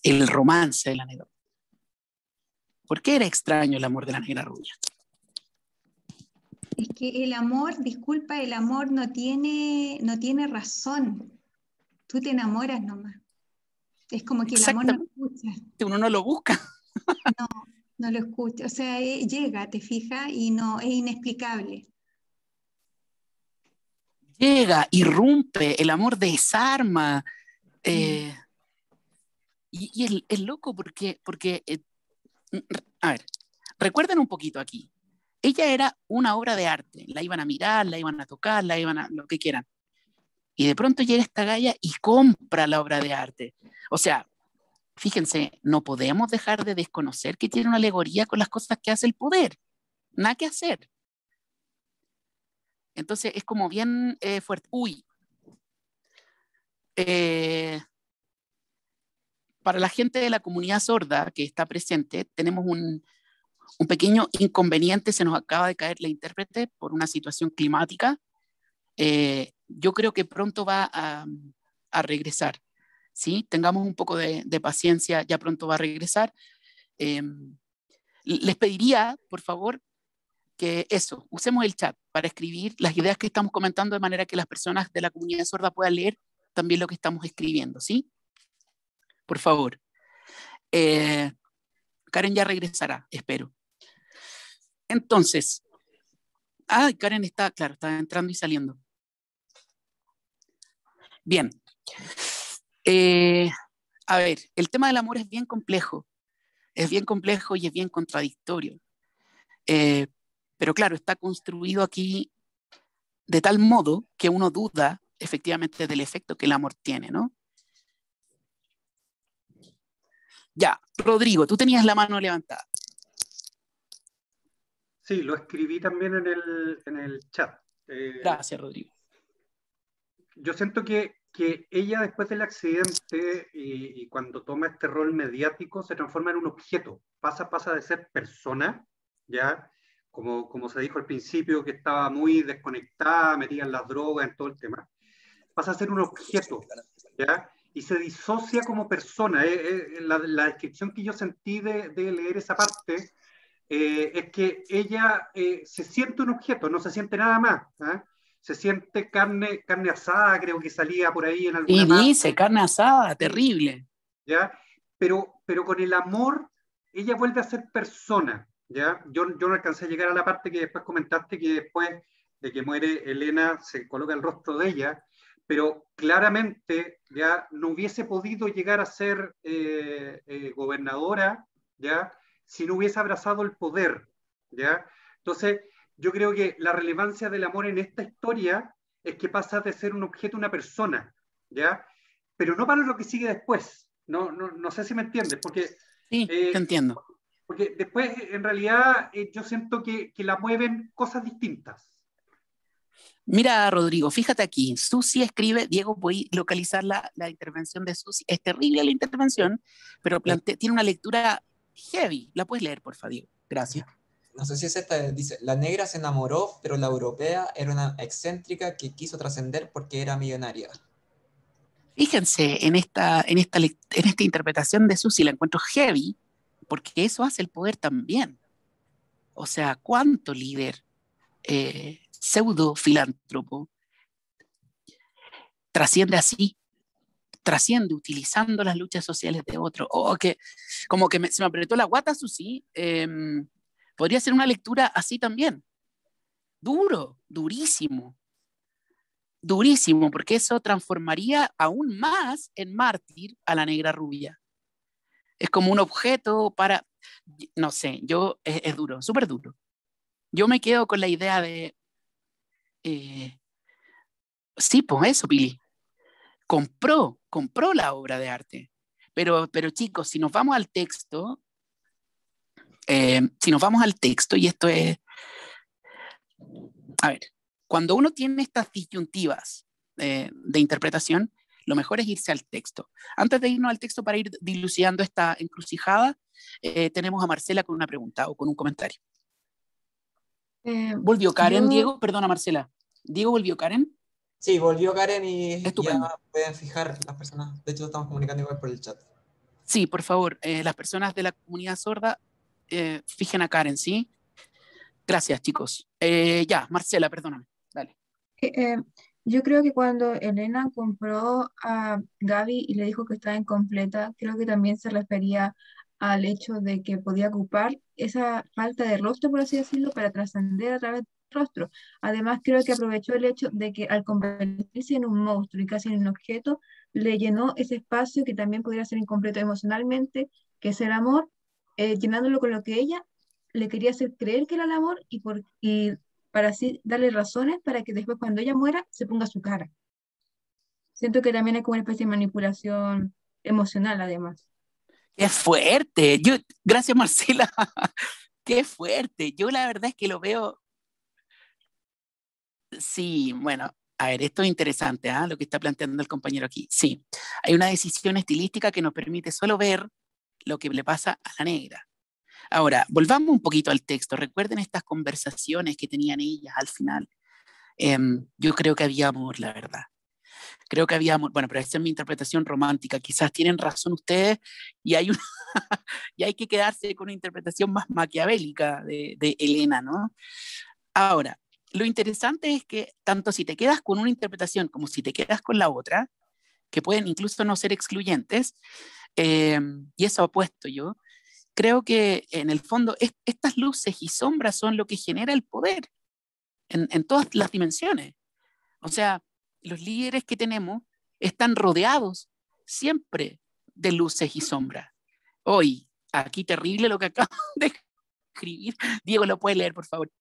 El romance de la negra rubia. ¿Por qué era extraño el amor de la negra rubia? Es que el amor, disculpa, el amor no tiene razón. Tú te enamoras nomás. Es como que el amor no lo escucha. Uno no lo busca. No lo escucha. O sea, llega, te fijas, y no, es inexplicable. Llega, irrumpe, el amor desarma. Y es loco porque a ver, recuerden un poquito aquí. Ella era una obra de arte. La iban a mirar, la iban a tocar, la iban a lo que quieran. Y de pronto llega esta galla y compra la obra de arte. O sea, fíjense, no podemos dejar de desconocer que tiene una alegoría con las cosas que hace el poder. Nada que hacer. Entonces es como bien fuerte. Uy. Para la gente de la comunidad sorda que está presente, tenemos un pequeño inconveniente. Se nos acaba de caer la intérprete por una situación climática. Yo creo que pronto va a regresar. ¿Sí? Tengamos un poco de paciencia, ya pronto va a regresar. Les pediría, por favor, que usemos el chat para escribir las ideas que estamos comentando de manera que las personas de la comunidad sorda puedan leer también lo que estamos escribiendo, ¿sí? Por favor. Karen ya regresará, espero. Entonces, Karen está entrando y saliendo. Bien. A ver, el tema del amor es bien complejo y es bien contradictorio. Pero claro, está construido aquí de tal modo que uno duda efectivamente del efecto que el amor tiene, ¿no? Ya, Rodrigo, tú tenías la mano levantada. Sí, lo escribí también en el chat. Gracias, Rodrigo. Yo siento que ella después del accidente y cuando toma este rol mediático se transforma en un objeto, pasa de ser persona, ¿ya? Como se dijo al principio, que estaba muy desconectada, metida en las drogas, en todo el tema, pasa a ser un objeto, ¿ya? Y se disocia como persona. La descripción que yo sentí de leer esa parte es que ella se siente un objeto, no se siente nada más, ¿eh? Se siente carne asada, creo que salía por ahí en alguna parte. Y dice, carne asada, terrible. ¿Ya? Pero con el amor, ella vuelve a ser persona, ¿ya? Yo no alcancé a llegar a la parte que después comentaste, que después de que muere Elena se coloca el rostro de ella, pero claramente ya no hubiese podido llegar a ser gobernadora, ¿ya? Si no hubiese abrazado el poder, ¿ya? Entonces, yo creo que la relevancia del amor en esta historia es que pasa de ser un objeto a una persona, ¿ya? Pero no para lo que sigue después. No sé si me entiendes, porque... Sí, te entiendo. Porque después, en realidad, yo siento que la mueven cosas distintas. Mira, Rodrigo, fíjate aquí. Susi escribe, Diego, voy a localizar la intervención de Susi. Es terrible la intervención, pero tiene una lectura heavy. ¿La puedes leer, por favor, Diego? Gracias. No sé si es esta, dice, la negra se enamoró, pero la europea era una excéntrica que quiso trascender porque era millonaria. Fíjense en esta interpretación de Susi, la encuentro heavy, porque eso hace el poder también. O sea, ¿cuánto líder pseudo filántropo trasciende así? Trasciende utilizando las luchas sociales de otro. Como que se me apretó la guata, Susi. Podría ser una lectura así también. Durísimo, porque eso transformaría aún más en mártir a la negra rubia. Es como un objeto para, no sé, es duro, súper duro. Yo me quedo con la idea de, sí, pues eso, Pili, compró la obra de arte. Pero chicos, si nos vamos al texto, y esto es, a ver, cuando uno tiene estas disyuntivas de interpretación, lo mejor es irse al texto. Antes de irnos al texto para ir dilucidando esta encrucijada, tenemos a Marcela con una pregunta o con un comentario. ¿Volvió Karen, Diego? Perdona, Marcela. ¿Diego volvió Karen? Sí, volvió Karen y Estupendo. ya pueden fijar las personas. De hecho, estamos comunicando igual por el chat. Sí, por favor, las personas de la comunidad sorda, fijen a Karen, ¿sí? Gracias, chicos. Ya, Marcela, perdóname. Dale. Yo creo que cuando Elena compró a Gaby y le dijo que estaba incompleta, creo que también se refería al hecho de que podía ocupar esa falta de rostro, por así decirlo, para trascender a través del rostro. Además, creo que aprovechó el hecho de que al convertirse en un monstruo y casi en un objeto, le llenó ese espacio que también podría ser incompleto emocionalmente, que es el amor, llenándolo con lo que ella le quería hacer creer que era el amor y para así darle razones para que después cuando ella muera se ponga su cara. siento que también es como una especie de manipulación emocional, además. ¡Qué fuerte! Gracias, Marcela. ¡Qué fuerte! Yo la verdad es que lo veo. Sí, bueno, a ver, esto es interesante, lo que está planteando el compañero aquí. Sí, hay una decisión estilística que nos permite solo ver lo que le pasa a la negra. Ahora, volvamos un poquito al texto. Recuerden estas conversaciones que tenían ellas al final. Yo creo que había amor, la verdad. Creo que había amor. Bueno, pero esa es mi interpretación romántica. Quizás tienen razón ustedes y hay, y hay que quedarse con una interpretación más maquiavélica de Elena, ¿no? Ahora, lo interesante es que tanto si te quedas con una interpretación como si te quedas con la otra, que pueden incluso no ser excluyentes, y eso apuesto yo, creo que en el fondo estas luces y sombras son lo que genera el poder en todas las dimensiones. O sea, los líderes que tenemos están rodeados siempre de luces y sombras. Hoy, aquí terrible lo que acabo de escribir. Diego, ¿lo puede leer, por favor?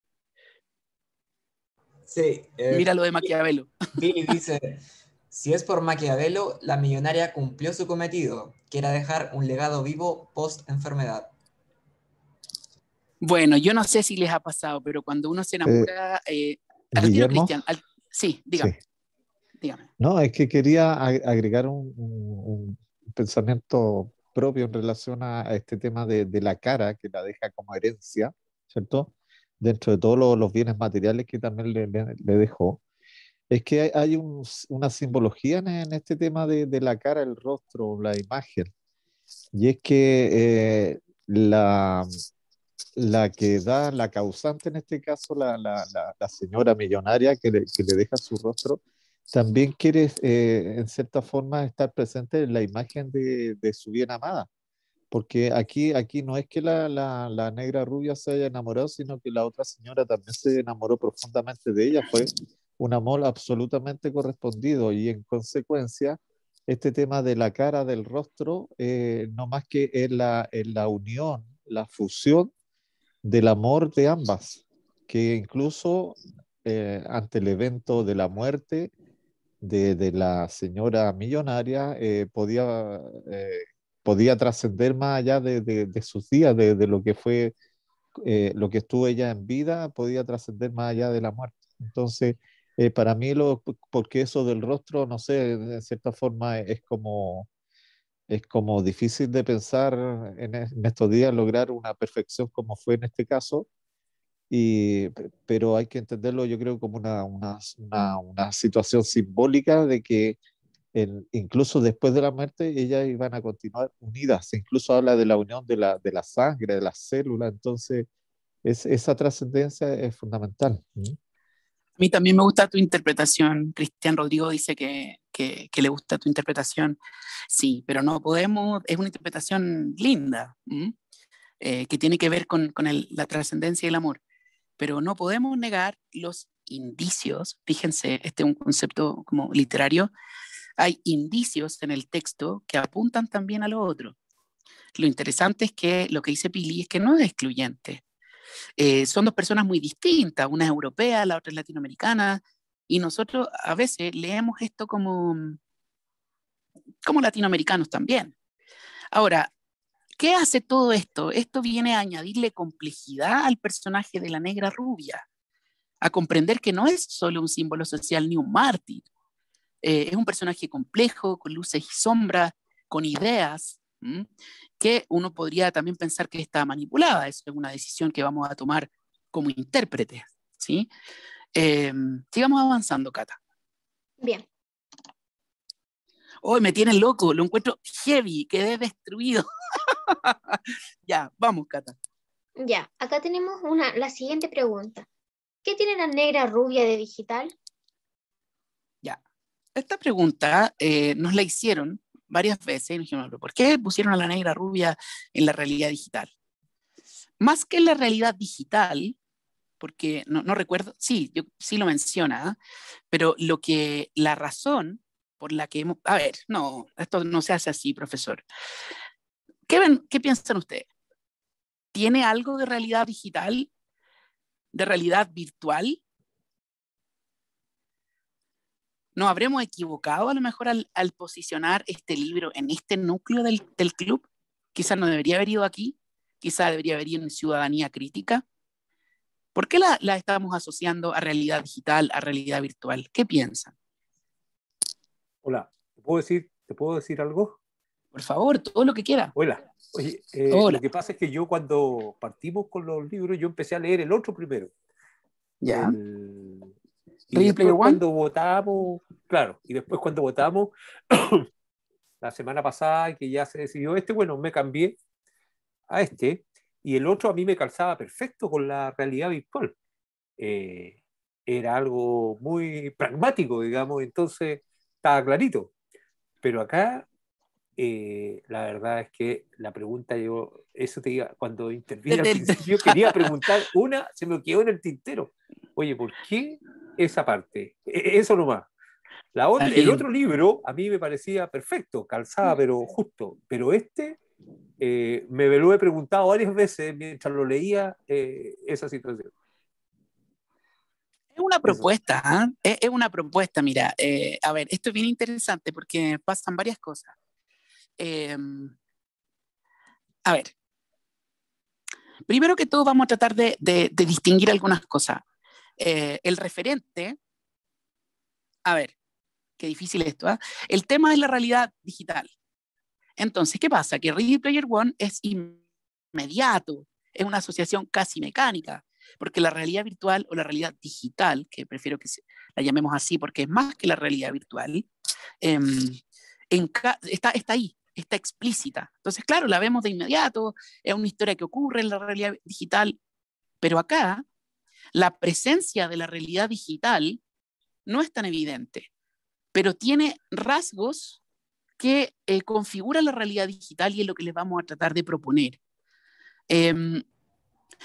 Sí. Mira lo de Maquiavelo. Billy dice, si es por Maquiavelo, la millonaria cumplió su cometido, que era dejar un legado vivo post-enfermedad. Bueno, yo no sé si les ha pasado, pero cuando uno se enamora, al tiro, Cristian, sí, dígame. Sí. Dígame. No, es que quería agregar un pensamiento propio en relación a este tema de la cara, que la deja como herencia, ¿cierto? Dentro de todos los bienes materiales que también le dejó. Es que hay una simbología en este tema de la cara, el rostro, la imagen. Y es que la que da la causante, en este caso, la señora millonaria que le deja su rostro, también quiere, en cierta forma, estar presente en la imagen de su bien amada. Porque aquí no es que la negra rubia se haya enamorado, sino que la otra señora también se enamoró profundamente de ella. Fue un amor absolutamente correspondido y en consecuencia este tema de la cara, del rostro, no más que es la unión, la fusión del amor de ambas, que incluso ante el evento de la muerte de la señora millonaria podía trascender más allá de sus días, de lo que fue, lo que estuvo ella en vida, podía trascender más allá de la muerte. Entonces, para mí, porque eso del rostro, no sé, de cierta forma es como difícil de pensar en estos días lograr una perfección como fue en este caso, pero hay que entenderlo yo creo como una situación simbólica de que incluso después de la muerte ellas iban a continuar unidas, incluso habla de la unión de la sangre, de las células, entonces esa trascendencia es fundamental. A mí también me gusta tu interpretación. Cristian Rodrigo dice que le gusta tu interpretación. Sí, pero no podemos, es una interpretación linda, que tiene que ver con la trascendencia y el amor. Pero no podemos negar los indicios. Fíjense, este es un concepto como literario. Hay indicios en el texto que apuntan también a lo otro. Lo interesante es que lo que dice Pili es que no es excluyente. Son dos personas muy distintas, una es europea, la otra es latinoamericana, y nosotros a veces leemos esto como latinoamericanos también. Ahora, ¿qué hace todo esto? Esto viene a añadirle complejidad al personaje de la negra rubia, a comprender que no es solo un símbolo social ni un mártir. Es un personaje complejo, con luces y sombras, con ideas, que uno podría también pensar que está manipulada. Eso es una decisión que vamos a tomar como intérpretes, ¿sí? Sigamos avanzando, Cata. Bien. Hoy me tienen loco, lo encuentro heavy, quedé destruido. Ya, vamos, Cata. Ya, acá tenemos la siguiente pregunta. ¿Qué tiene la negra rubia de digital? Ya, esta pregunta nos la hicieron varias veces y nos dijeron, ¿por qué pusieron a la negra rubia en la realidad digital? Más que en la realidad digital, porque no recuerdo, sí, sí lo menciona, pero la razón por la que a ver, no, esto no se hace así, profesor. ¿Qué piensan ustedes? ¿Tiene algo de realidad digital? ¿De realidad virtual? ¿Nos habremos equivocado a lo mejor al posicionar este libro en este núcleo del club? Quizás no debería haber ido aquí, quizás debería haber ido en Ciudadanía Crítica. ¿Por qué la estamos asociando a realidad digital, a realidad virtual? ¿Qué piensan? Hola, ¿te puedo decir algo? Por favor, todo lo que quiera. Hola. Oye, Hola. lo que pasa es que yo cuando partimos con los libros, yo empecé a leer el otro primero. Ya. Y Ready después Player One. cuando votamos, claro, y después cuando votamos la semana pasada que ya se decidió bueno, me cambié a este, y el otro a mí me calzaba perfecto con la realidad virtual. Era algo muy pragmático, digamos, entonces estaba clarito. Pero acá, la verdad es que la pregunta eso te diga, cuando intervine al principio, quería preguntar se me quedó en el tintero. Oye, ¿por qué esa parte? Eso nomás. El otro libro a mí me parecía perfecto, calzaba, pero justo. Pero me lo he preguntado varias veces mientras lo leía, esa situación. Es una propuesta, ¿eh? Es una propuesta, mira. A ver, esto es bien interesante porque pasan varias cosas. A ver, primero que todo vamos a tratar de distinguir algunas cosas. El referente, a ver, qué difícil esto, ¿eh? El tema es la realidad digital. Entonces, ¿qué pasa? Que Ready Player One es inmediato, es una asociación casi mecánica, porque la realidad virtual o la realidad digital, que prefiero que la llamemos así porque es más que la realidad virtual, está ahí, está explícita. Entonces, claro, la vemos de inmediato, es una historia que ocurre en la realidad digital, pero acá la presencia de la realidad digital no es tan evidente, pero tiene rasgos que configuran la realidad digital y es lo que les vamos a tratar de proponer.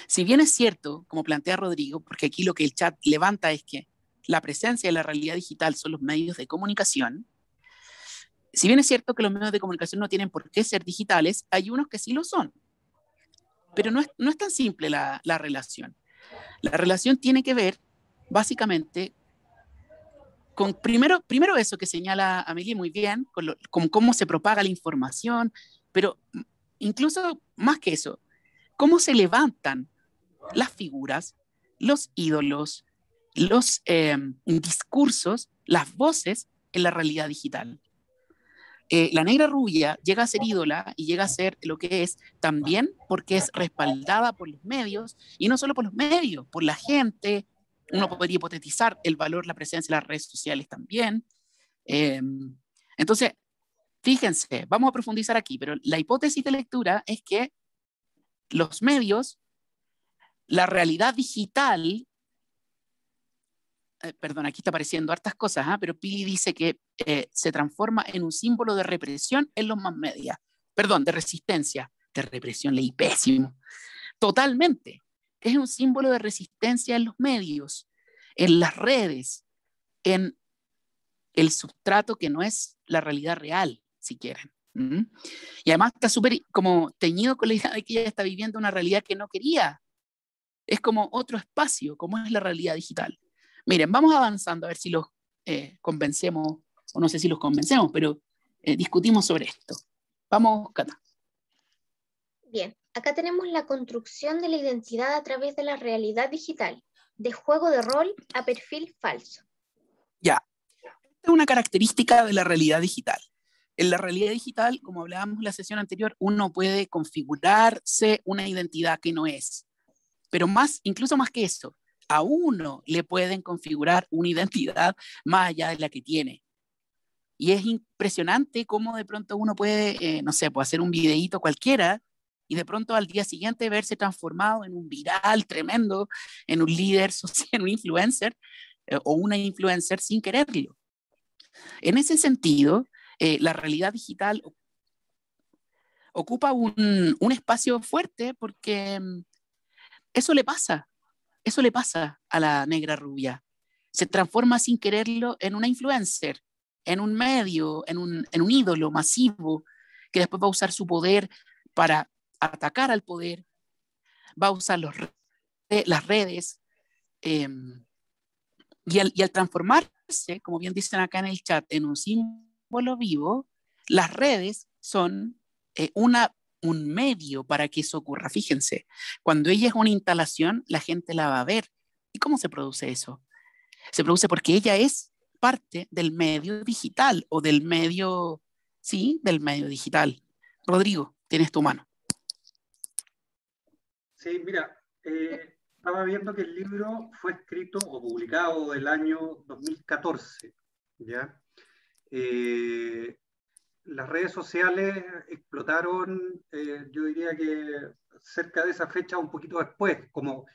Si bien es cierto, como plantea Rodrigo, porque aquí lo que el chat levanta es que la presencia de la realidad digital son los medios de comunicación, si bien es cierto que los medios de comunicación no tienen por qué ser digitales, hay unos que sí lo son. Pero no es tan simple la relación. La relación tiene que ver, básicamente, con primero eso que señala Amelie muy bien, con cómo se propaga la información, pero incluso más que eso, cómo se levantan las figuras, los ídolos, los discursos, las voces en la realidad digital. La Negra Rubia llega a ser ídola y llega a ser lo que es también porque es respaldada por los medios, y no solo por los medios, por la gente. Uno podría hipotetizar el valor, la presencia de las redes sociales también. Entonces, fíjense, vamos a profundizar aquí, pero la hipótesis de lectura es que los medios, la realidad digital, perdón, aquí está apareciendo hartas cosas, pero Pili dice que se transforma en un símbolo de represión en los más media. Perdón, de resistencia. De represión, leí pésimo. Totalmente. Es un símbolo de resistencia en los medios, en las redes, en el sustrato que no es la realidad real, si quieren. Y además está súper como teñido con la idea de que ella está viviendo una realidad que no quería. Es como otro espacio, como es la realidad digital. Miren, vamos avanzando a ver si los convencemos, o no sé si los convencemos, pero discutimos sobre esto. Vamos, Cata. Bien, acá tenemos la construcción de la identidad a través de la realidad digital, de juego de rol a perfil falso. Ya, esta es una característica de la realidad digital. En la realidad digital, como hablábamos en la sesión anterior, uno puede configurarse una identidad que no es. Pero incluso más que eso, a uno le pueden configurar una identidad más allá de la que tiene. Y es impresionante cómo de pronto uno puede, no sé, puede hacer un videíto cualquiera y de pronto al día siguiente verse transformado en un viral tremendo, en un líder social, en un influencer o una influencer sin quererlo. En ese sentido, la realidad digital ocupa un espacio fuerte porque eso le pasa a la Negra Rubia. Se transforma sin quererlo en una influencer, en un medio, en un ídolo masivo, que después va a usar su poder para atacar al poder, va a usar las redes Y al transformarse, como bien dicen acá en el chat, en un símbolo vivo, las redes son un medio para que eso ocurra. Fíjense, cuando ella es una instalación, la gente la va a ver. ¿Y cómo se produce eso? Se produce porque ella es parte del medio digital o del medio, sí, del medio digital. Rodrigo, tienes tu mano. Sí, mira, estaba viendo que el libro fue escrito o publicado el año 2014, ¿ya? Las redes sociales explotaron, yo diría que cerca de esa fecha, un poquito después, como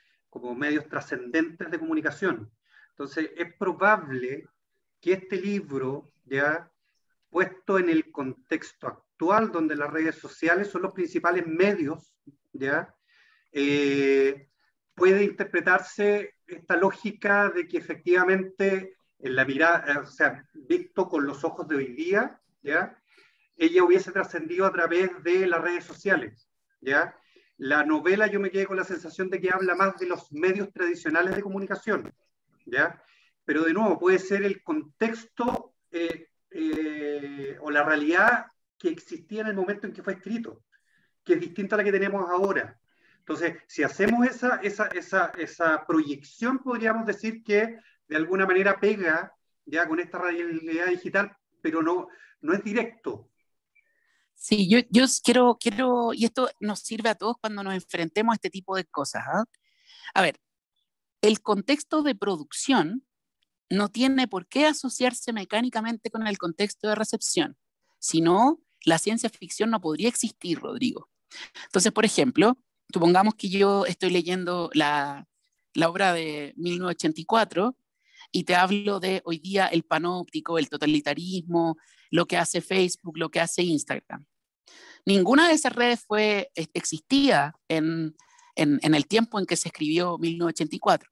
medios trascendentes de comunicación. Entonces, es probable que este libro, ya puesto en el contexto actual, donde las redes sociales son los principales medios, ya puede interpretarse esta lógica de que efectivamente en la mirada, o sea, visto con los ojos de hoy día, ¿ya? Ella hubiese trascendido a través de las redes sociales, ¿ya? La novela yo me quedé con la sensación de que habla más de los medios tradicionales de comunicación, ¿ya? Pero de nuevo, puede ser el contexto o la realidad que existía en el momento en que fue escrito, que es distinta a la que tenemos ahora. Entonces, si hacemos esa proyección, podríamos decir que de alguna manera pega ya con esta realidad digital, pero no es directo. Sí, yo quiero, y esto nos sirve a todos cuando nos enfrentemos a este tipo de cosas, ¿eh? A ver, el contexto de producción no tiene por qué asociarse mecánicamente con el contexto de recepción, si no, la ciencia ficción no podría existir, Rodrigo. Entonces, por ejemplo, supongamos que yo estoy leyendo la obra de 1984 y te hablo de hoy día el panóptico, el totalitarismo, lo que hace Facebook, lo que hace Instagram. Ninguna de esas redes existía en el tiempo en que se escribió 1984,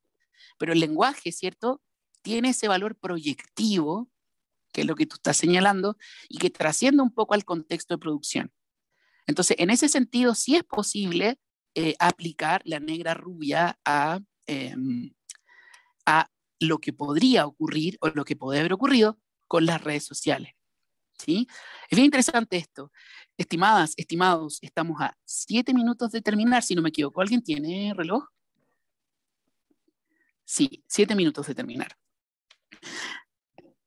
pero el lenguaje, ¿cierto?, tiene ese valor proyectivo, que es lo que tú estás señalando, y que trasciende un poco al contexto de producción. Entonces, en ese sentido, sí es posible aplicar la negra rubia a lo que podría ocurrir o lo que puede haber ocurrido con las redes sociales, ¿sí? Es bien interesante esto. Estimadas, estimados, estamos a 7 minutos de terminar, si no me equivoco. ¿Alguien tiene reloj? Sí, 7 minutos de terminar.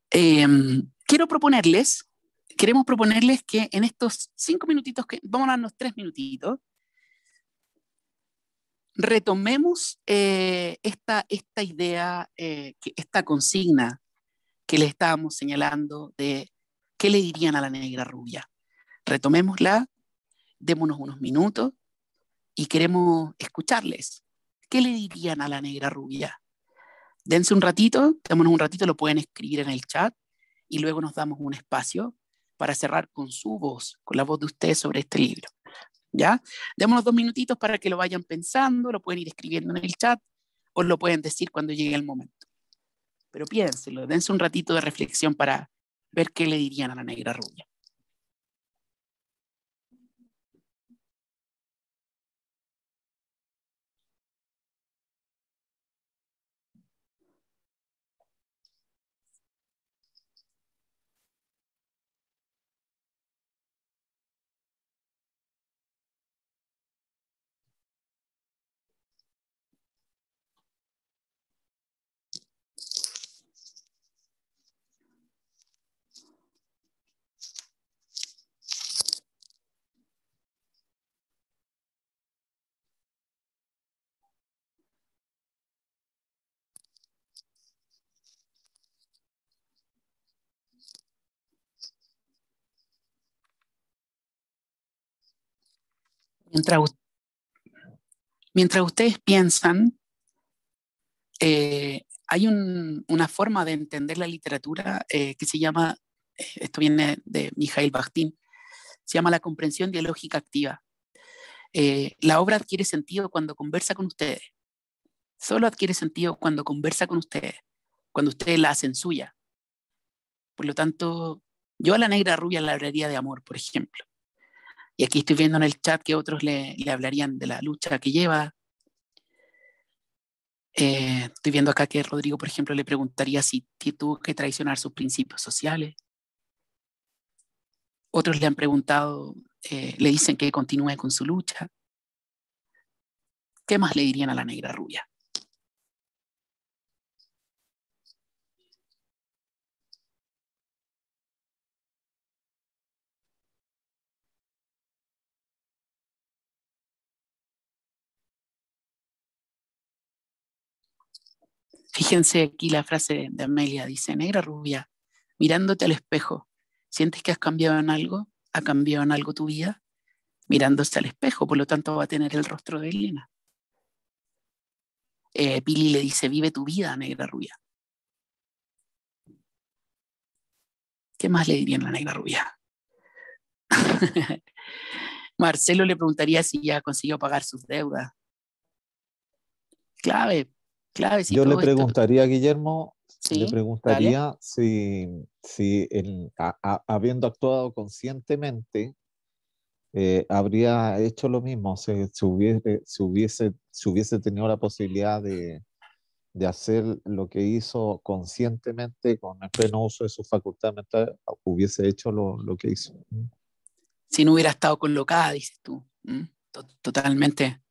Queremos proponerles que en estos 5 minutitos, vamos a darnos 3 minutitos, retomemos esta idea, esta consigna que le estábamos señalando de qué le dirían a la negra rubia. Retomémosla, démonos unos minutos y queremos escucharles. ¿Qué le dirían a la negra rubia? Dense un ratito, démonos un ratito, lo pueden escribir en el chat y luego nos damos un espacio para cerrar con su voz, con la voz de ustedes sobre este libro. ¿Ya? Démonos 2 minutitos para que lo vayan pensando, lo pueden ir escribiendo en el chat o lo pueden decir cuando llegue el momento. Pero piénsenlo, dense un ratito de reflexión para ver qué le dirían a la negra rubia. Mientras ustedes piensan, hay una forma de entender la literatura que se llama, esto viene de Mikhail Bakhtin, se llama la comprensión dialógica activa. La obra adquiere sentido cuando conversa con ustedes. Solo adquiere sentido cuando conversa con ustedes, cuando ustedes la hacen suya. Por lo tanto, yo a la negra rubia le hablaría de amor, por ejemplo. Y aquí estoy viendo en el chat que otros le hablarían de la lucha que lleva. Estoy viendo acá que Rodrigo, por ejemplo, le preguntaría si tuvo que traicionar sus principios sociales. Otros le han preguntado, le dicen que continúe con su lucha. ¿Qué más le dirían a la negra rubia? Fíjense aquí la frase de Amelia, dice, negra rubia, mirándote al espejo, ¿sientes que has cambiado en algo? ¿Ha cambiado en algo tu vida? Mirándose al espejo, por lo tanto va a tener el rostro de Elena. Pili le dice, vive tu vida, negra rubia. ¿Qué más le dirían a la negra rubia? Marcelo le preguntaría si ya consiguió pagar sus deudas. Clave. Si yo le todo esto... preguntaría a Guillermo, ¿Sí? le preguntaría si habiendo actuado conscientemente, habría hecho lo mismo, si hubiese tenido la posibilidad de hacer lo que hizo conscientemente con el pleno uso de su facultad mental, hubiese hecho lo que hizo. Si no hubiera estado colocada, dices tú. Totalmente.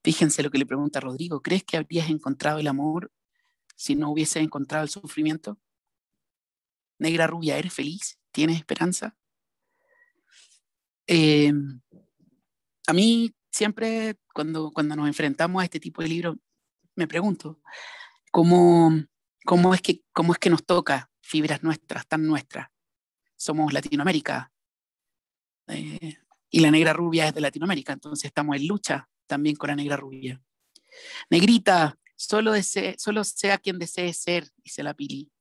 Fíjense lo que le pregunta Rodrigo. ¿Crees que habrías encontrado el amor si no hubieses encontrado el sufrimiento? Negra rubia, ¿eres feliz? ¿Tienes esperanza? A mí siempre cuando nos enfrentamos a este tipo de libros me pregunto cómo es que nos toca fibras nuestras, tan nuestras. Somos Latinoamérica y la negra rubia es de Latinoamérica, entonces estamos en lucha también con la negra rubia. Negrita, solo sea quien desee ser, dice la Pili.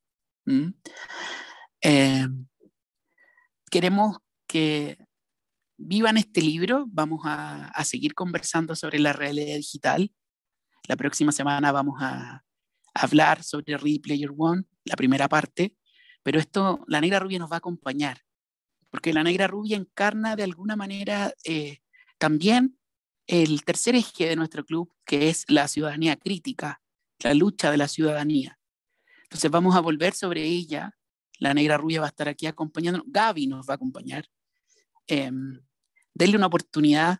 Queremos que vivan este libro. Vamos a seguir conversando sobre la realidad digital. La próxima semana vamos a hablar sobre Ready Player One, la primera parte, pero esto, la negra rubia nos va a acompañar, porque la negra rubia encarna de alguna manera también el tercer eje de nuestro club, que es la ciudadanía crítica, la lucha de la ciudadanía. Entonces vamos a volver sobre ella. La negra rubia va a estar aquí acompañándonos. Gaby nos va a acompañar. Denle una oportunidad,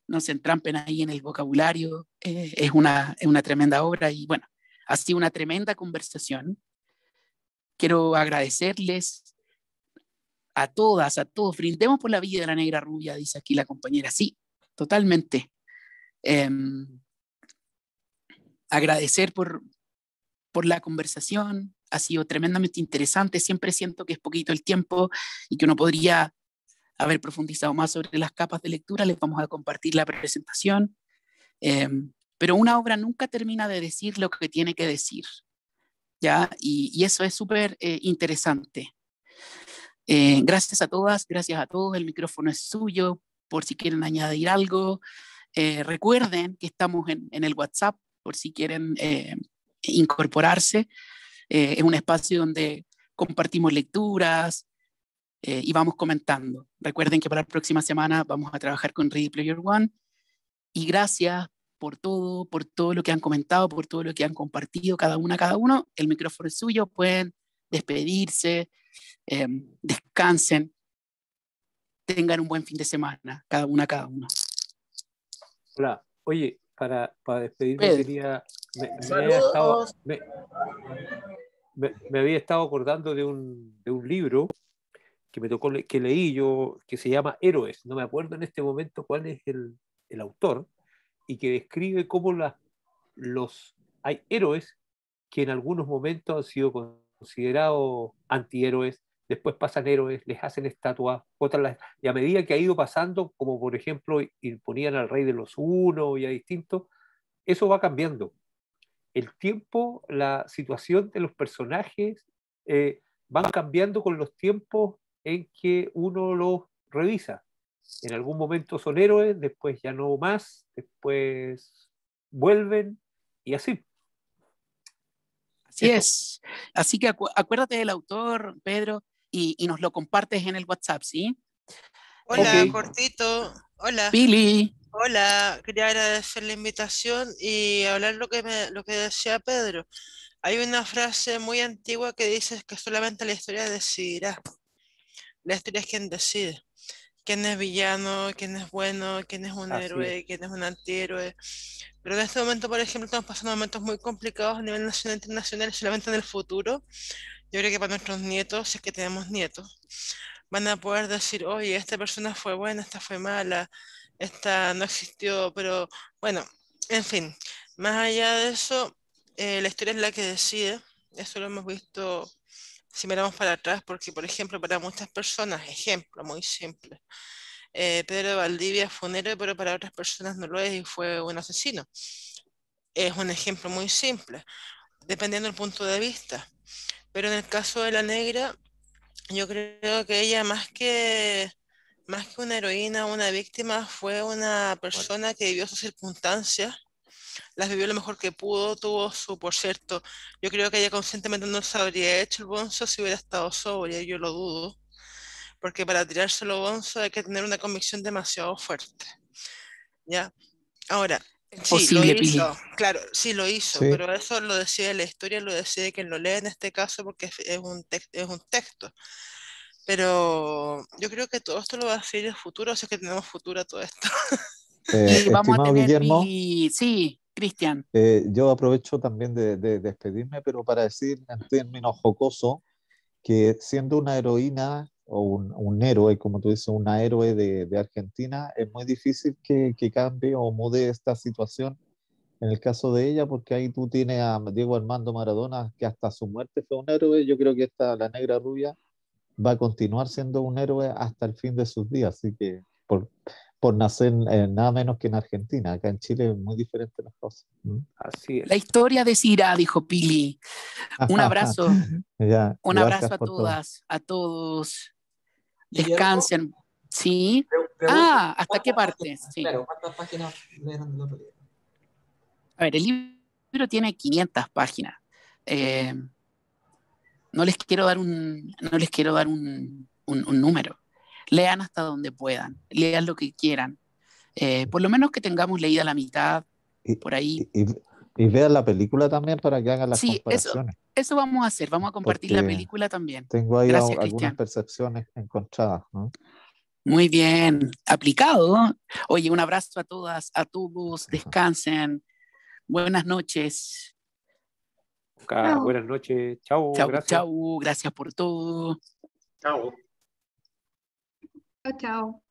no se entrampen ahí en el vocabulario. Es una tremenda obra y bueno, ha sido una tremenda conversación. Quiero agradecerles a todas, a todos. Brindemos por la vida de la negra rubia, dice aquí la compañera. Sí, totalmente. Agradecer por la conversación. Ha sido tremendamente interesante. Siempre siento que es poquito el tiempo y que uno podría haber profundizado más sobre las capas de lectura. Les vamos a compartir la presentación. Pero una obra nunca termina de decir lo que tiene que decir, ¿ya? Y eso es súper interesante. Gracias a todas, gracias a todos. El micrófono es suyo por si quieren añadir algo. Recuerden que estamos en el WhatsApp por si quieren incorporarse. Es un espacio donde compartimos lecturas y vamos comentando. Recuerden que para la próxima semana vamos a trabajar con Ready Player One. Y gracias por todo lo que han comentado, por todo lo que han compartido, cada uno. El micrófono es suyo, pueden despedirse, descansen, tengan un buen fin de semana, cada uno. Hola, oye, para despedirme Pedro. quería... Me había estado acordando de un libro que me tocó, que leí yo, que se llama Héroes. No me acuerdo en este momento cuál es el autor, y que describe cómo hay héroes que en algunos momentos han sido considerados antihéroes, después pasan héroes, les hacen estatuas, y a medida que ha ido pasando, como por ejemplo imponían al rey de los Hunos y a distintos, eso va cambiando. El tiempo, la situación de los personajes van cambiando con los tiempos en que uno los revisa. En algún momento son héroes, después ya no más, después vuelven y así. Así es. Así que acuérdate del autor, Pedro, y nos lo compartes en el WhatsApp, ¿sí? Hola, Okay. cortito. Hola. Pili. Hola. Hola, quería agradecer la invitación y hablar lo que decía Pedro. Hay una frase muy antigua que dice que solamente la historia decidirá. La historia es quien decide. Quién es villano, quién es bueno, quién es un Así es. héroe, quién es un antihéroe. Pero en este momento, por ejemplo, estamos pasando momentos muy complicados a nivel nacional e internacional y solamente en el futuro. Yo creo que para nuestros nietos, si es que tenemos nietos, van a poder decir, oye, esta persona fue buena, esta fue mala, esta no existió, pero bueno, en fin, más allá de eso, la historia es la que decide. Eso lo hemos visto si miramos para atrás, porque por ejemplo, para muchas personas, ejemplo muy simple, Pedro de Valdivia fue un héroe, pero para otras personas no lo es y fue un asesino. Es un ejemplo muy simple, dependiendo del punto de vista. Pero en el caso de la negra, yo creo que ella más que una heroína o una víctima, fue una Bueno, persona que vivió sus circunstancias, las vivió lo mejor que pudo, tuvo su, por cierto, yo creo que ella conscientemente no se habría hecho el bonzo si hubiera estado sobria, yo lo dudo, porque para tirárselo bonzo hay que tener una convicción demasiado fuerte, ¿ya? Ahora, sí, lo Posible, Pili. hizo, claro, sí lo hizo, Sí, pero eso lo decide la historia, lo decide quien lo lee en este caso porque es un, es un texto. Pero yo creo que todo esto lo va a decir el futuro, así que tenemos futuro a todo esto. Y vamos a estimado tener, Guillermo, Pili, sí, Cristian. yo aprovecho también de despedirme, pero para decir en términos jocosos que siendo una heroína o un héroe, como tú dices, una héroe de Argentina, es muy difícil que cambie o mude esta situación en el caso de ella, porque ahí tú tienes a Diego Armando Maradona, que hasta su muerte fue un héroe. Yo creo que esta, la negra rubia, va a continuar siendo un héroe hasta el fin de sus días, así que por nacer nada menos que en Argentina. Acá en Chile es muy diferente las cosas. ¿Mm? así La es. historia decirá, dijo Pili. Un abrazo, Ya, un gracias abrazo a por todo. todas, a todos. Guillermo, Descansen. ¿Sí? pregunta, Ah, ¿hasta qué ¿cuántas páginas, parte? Sí. claro, cuántas páginas eran del otro libro? A ver, el libro tiene 500 páginas. Eh, no les quiero dar no les quiero dar un número. Lean hasta donde puedan, lean lo que quieran. Por lo menos que tengamos leída la mitad, Y, por ahí. y, y, y vean la película también para que hagan las Sí, comparaciones, eso vamos a hacer. Vamos a compartir la porque película también. tengo ahí Gracias, algunas Cristian. percepciones encontradas, ¿no? Muy bien, aplicado. Oye, un abrazo a todas, a todos. Descansen. Buenas noches. Chao. Buenas noches. Chao, Chau, gracias. chau. Gracias por todo. Chao. Chao, chao.